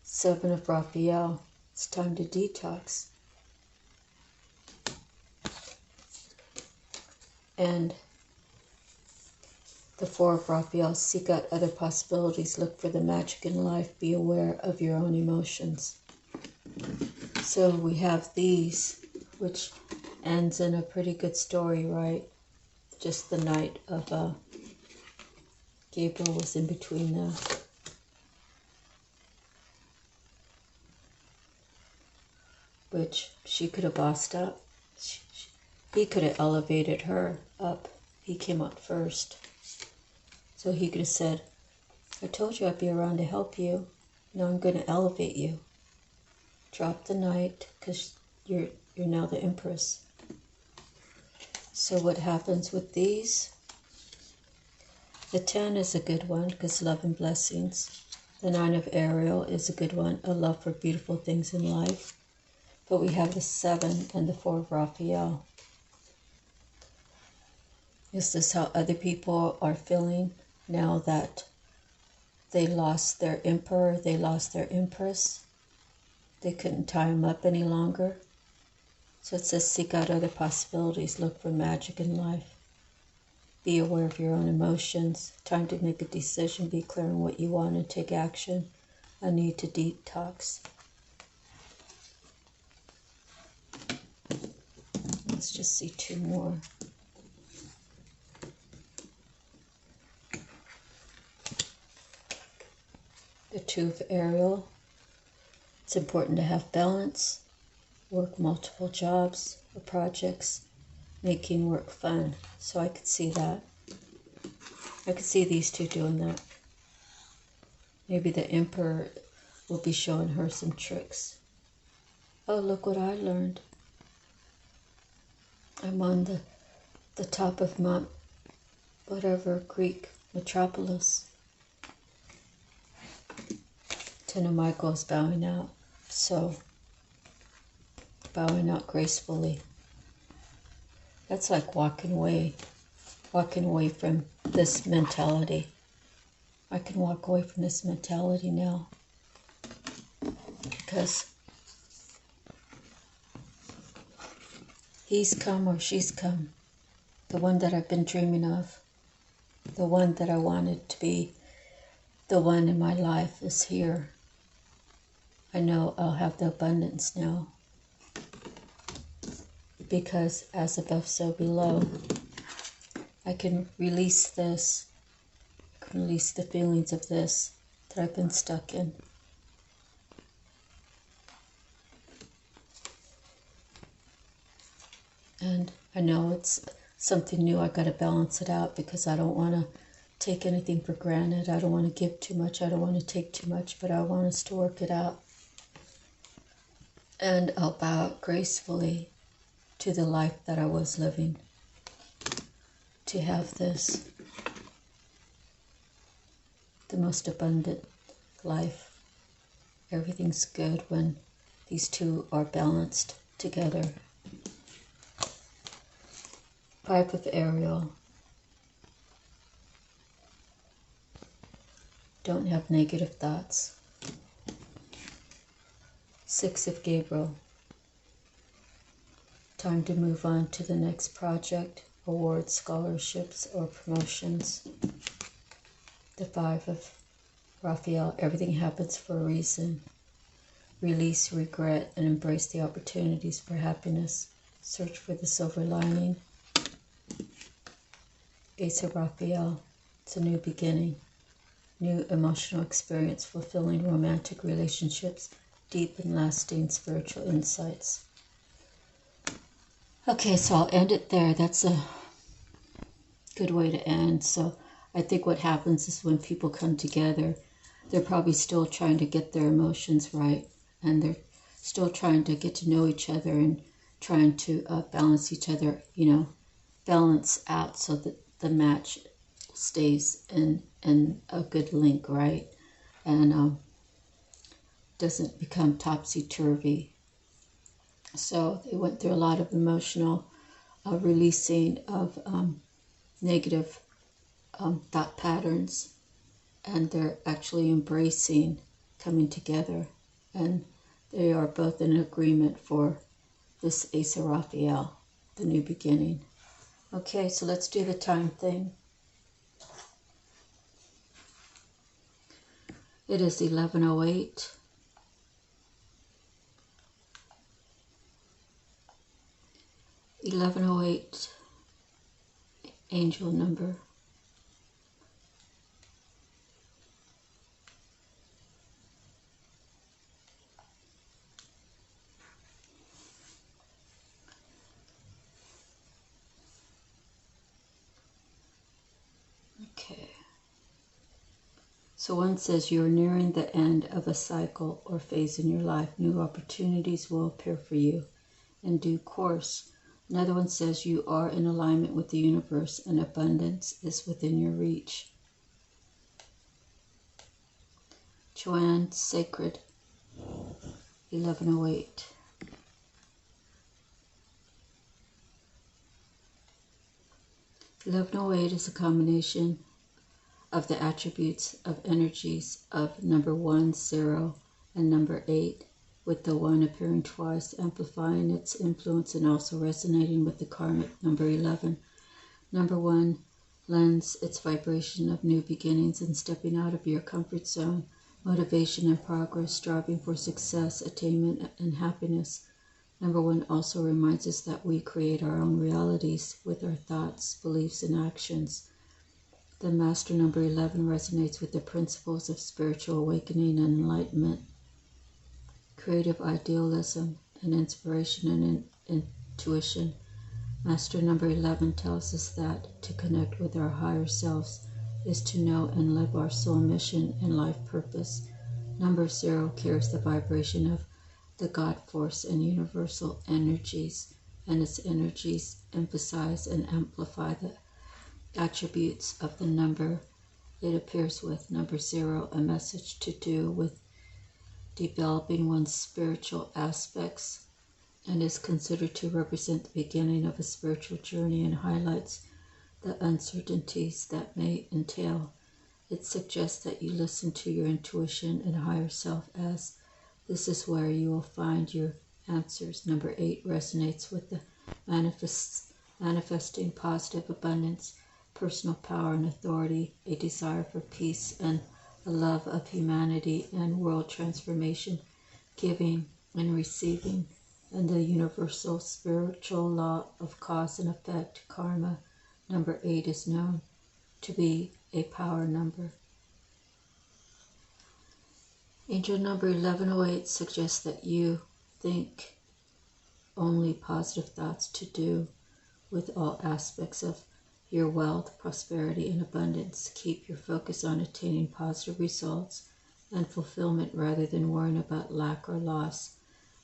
Seven of Raphael, it's time to detox. And The Four of Raphael, seek out other possibilities, look for the magic in life, be aware of your own emotions. So we have these, which ends in a pretty good story, right? Just the night of Gabriel was in between them. Which she could have bossed up. He could have elevated her up. He came up first. So he could have said, I told you I'd be around to help you. Now I'm going to elevate you. Drop the knight, because you're now the Empress. So what happens with these? The 10 is a good one, because love and blessings. The 9 of Ariel is a good one, a love for beautiful things in life. But we have the 7 and the 4 of Raphael. Is this how other people are feeling now that they lost their emperor, they lost their empress? They couldn't tie him up any longer. So it says, seek out other possibilities, look for magic in life. Be aware of your own emotions. Time to make a decision, be clear on what you want and take action. A need to detox. Let's just see 2 more. The 2 of Ariel. It's important to have balance, work multiple jobs or projects, making work fun. So I could see that. I could see these 2 doing that. Maybe the Emperor will be showing her some tricks. Oh, look what I learned. I'm on the top of Mount whatever Greek metropolis. 10 of Michael is bowing out. So, bowing out gracefully. That's like walking away from this mentality. I can walk away from this mentality now. Because he's come or she's come. The one that I've been dreaming of. The one that I wanted to be. The one in my life is here. I know I'll have the abundance now. Because as above, so below. I can release this. I can release the feelings of this that I've been stuck in. And I know it's something new. I got to balance it out because I don't want to take anything for granted. I don't want to give too much. I don't want to take too much, but I want us to work it out. And I'll bow out gracefully to the life that I was living. To have this, the most abundant life. Everything's good when these 2 are balanced together. 5 of Ariel. Don't have negative thoughts. 6 of Gabriel. Time to move on to the next project, awards, scholarships, or promotions. The 5 of Raphael. Everything happens for a reason. Release regret and embrace the opportunities for happiness. Search for the silver lining. Ace of Raphael. It's a new beginning. New emotional experience, fulfilling romantic relationships, deep and lasting spiritual insights. Okay, so I'll end it there. That's a good way to end. So I think what happens is when people come together, they're probably still trying to get their emotions right. And they're still trying to get to know each other and trying to balance each other, balance out so that the match stays in a good link, right? And doesn't become topsy-turvy. So they went through a lot of emotional releasing of negative thought patterns, and they're actually embracing coming together, and they are both in agreement for this Ace of Raphael, the new beginning. Okay, so let's do the time thing. It is 1108. Angel number. Okay. So one says you are nearing the end of a cycle or phase in your life. New opportunities will appear for you in due course. Another one says you are in alignment with the universe and abundance is within your reach. Joanne, Sacred, 1108. (1108) is a combination of the attributes of energies of number 1, 0, and number 8, with the 1 appearing twice, amplifying its influence and also resonating with the karmic number 11. Number 1 lends its vibration of new beginnings and stepping out of your comfort zone, motivation and progress, striving for success, attainment, and happiness. Number 1 also reminds us that we create our own realities with our thoughts, beliefs, and actions. The master number 11 resonates with the principles of spiritual awakening and enlightenment, creative idealism, and inspiration and intuition. Master number 11 tells us that to connect with our higher selves is to know and live our soul mission and life purpose. Number 0 carries the vibration of the God force and universal energies, and its energies emphasize and amplify the attributes of the number it appears with. Number 0, a message to do with developing one's spiritual aspects, and is considered to represent the beginning of a spiritual journey and highlights the uncertainties that may entail. It suggests that you listen to your intuition and higher self, as this is where you will find your answers. Number 8 resonates with the manifesting positive abundance, personal power and authority, a desire for peace, and a love of humanity and world transformation, giving and receiving, and the universal spiritual law of cause and effect, karma. Number 8 is known to be a power number. Angel number 1108 suggests that you think only positive thoughts to do with all aspects of your wealth, prosperity, and abundance. Keep your focus on attaining positive results and fulfillment rather than worrying about lack or loss,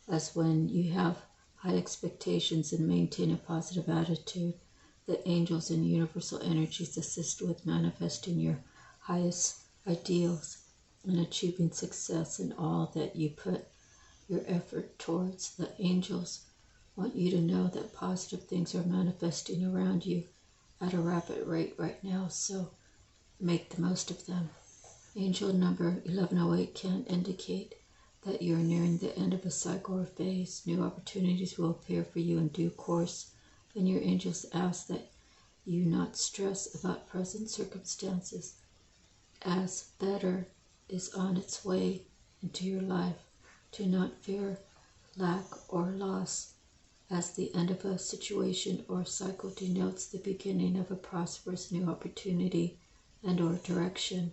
as when you have high expectations and maintain a positive attitude, the angels and universal energies assist with manifesting your highest ideals and achieving success in all that you put your effort towards. The angels want you to know that positive things are manifesting around you at a rapid rate right now, so make the most of them. Angel number 1108 can indicate that you are nearing the end of a cycle or phase. New opportunities will appear for you in due course, and your angels ask that you not stress about present circumstances, as better is on its way into your life. Do not fear lack or loss, as the end of a situation or cycle denotes the beginning of a prosperous new opportunity and or direction.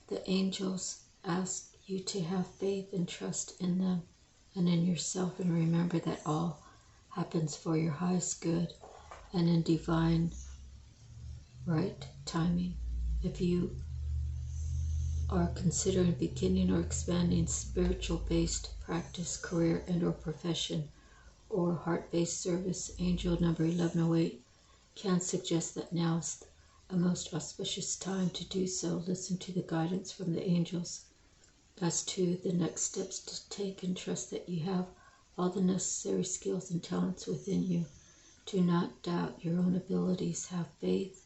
The angels ask you to have faith and trust in them and in yourself, and remember that all happens for your highest good and in divine right timing. If you are considering beginning or expanding spiritual-based practice, career, and or profession, or heart-based service, angel number 1108 can suggest that now is a most auspicious time to do so. Listen to the guidance from the angels as to the next steps to take, and trust that you have all the necessary skills and talents within you. Do not doubt your own abilities. Have faith.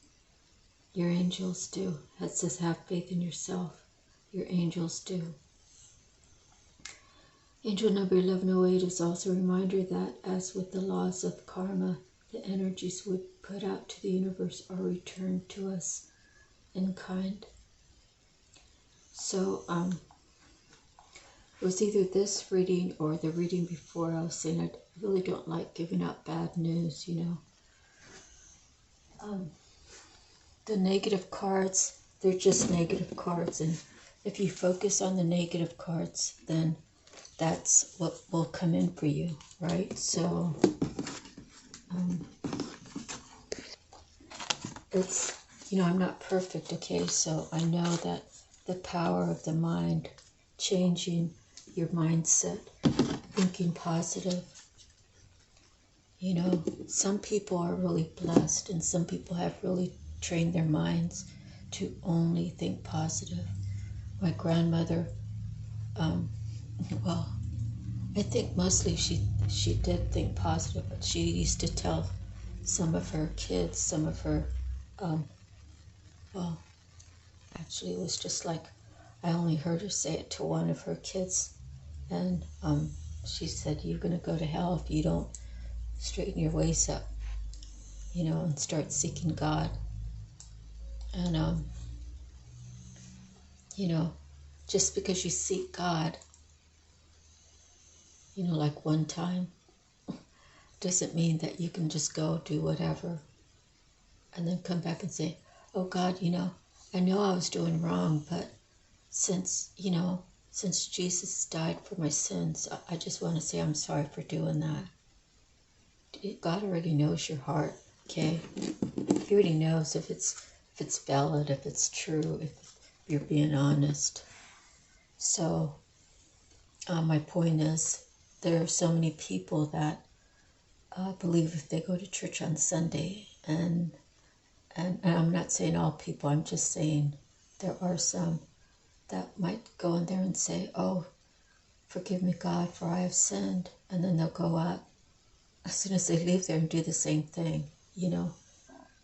Your angels do. It says have faith in yourself. Your angels do. Angel number 1108 is also a reminder that, as with the laws of karma, the energies we put out to the universe are returned to us in kind. So, it was either this reading or the reading before. I was saying I really don't like giving out bad news, you know. The negative cards, they're just negative cards. And if you focus on the negative cards, then that's what will come in for you, right? So, it's, you know, I'm not perfect, okay? So I know that the power of the mind, changing your mindset, thinking positive. You know, some people are really blessed and some people have really trained their minds to only think positive. My grandmother, well, I think mostly she did think positive, but she used to tell some of her kids, some of her, well, actually it was just like, I only heard her say it to one of her kids, and she said, "You're going to go to hell if you don't straighten your ways up, you know, and start seeking God." And, you know, just because you seek God, you know, like one time, doesn't mean that you can just go do whatever and then come back and say, "Oh God, you know I was doing wrong, but since Jesus died for my sins, I just want to say I'm sorry for doing that." God already knows your heart, okay? He already knows if it's valid, if it's true, if you're being honest. So my point is, there are so many people that believe if they go to church on Sunday, and I'm not saying all people, I'm just saying there are some that might go in there and say, "Oh, forgive me, God, for I have sinned," and then they'll go out as soon as they leave there and do the same thing, you know.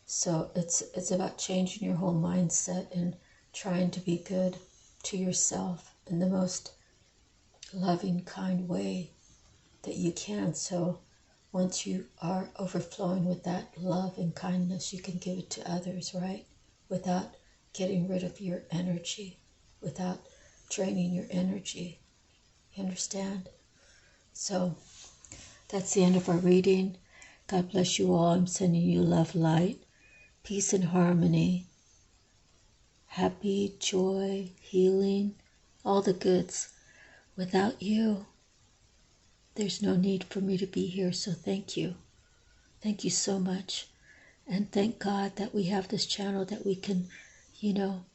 So it's about changing your whole mindset and trying to be good to yourself in the most loving, kind way that you can. So once you are overflowing with that love and kindness, you can give it to others, right? Without getting rid of your energy, without draining your energy. You understand? So that's the end of our reading. God bless you all. I'm sending you love, light, peace and harmony, happy, joy, healing, all the goods. Without you, there's no need for me to be here, so thank you. Thank you so much. And thank God that we have this channel that we can, you know,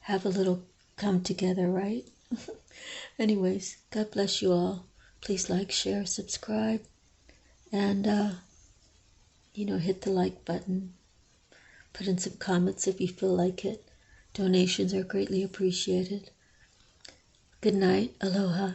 have a little come together, right? Anyways, God bless you all. Please like, share, subscribe, and, you know, hit the like button. Put in some comments if you feel like it. Donations are greatly appreciated. Good night. Aloha.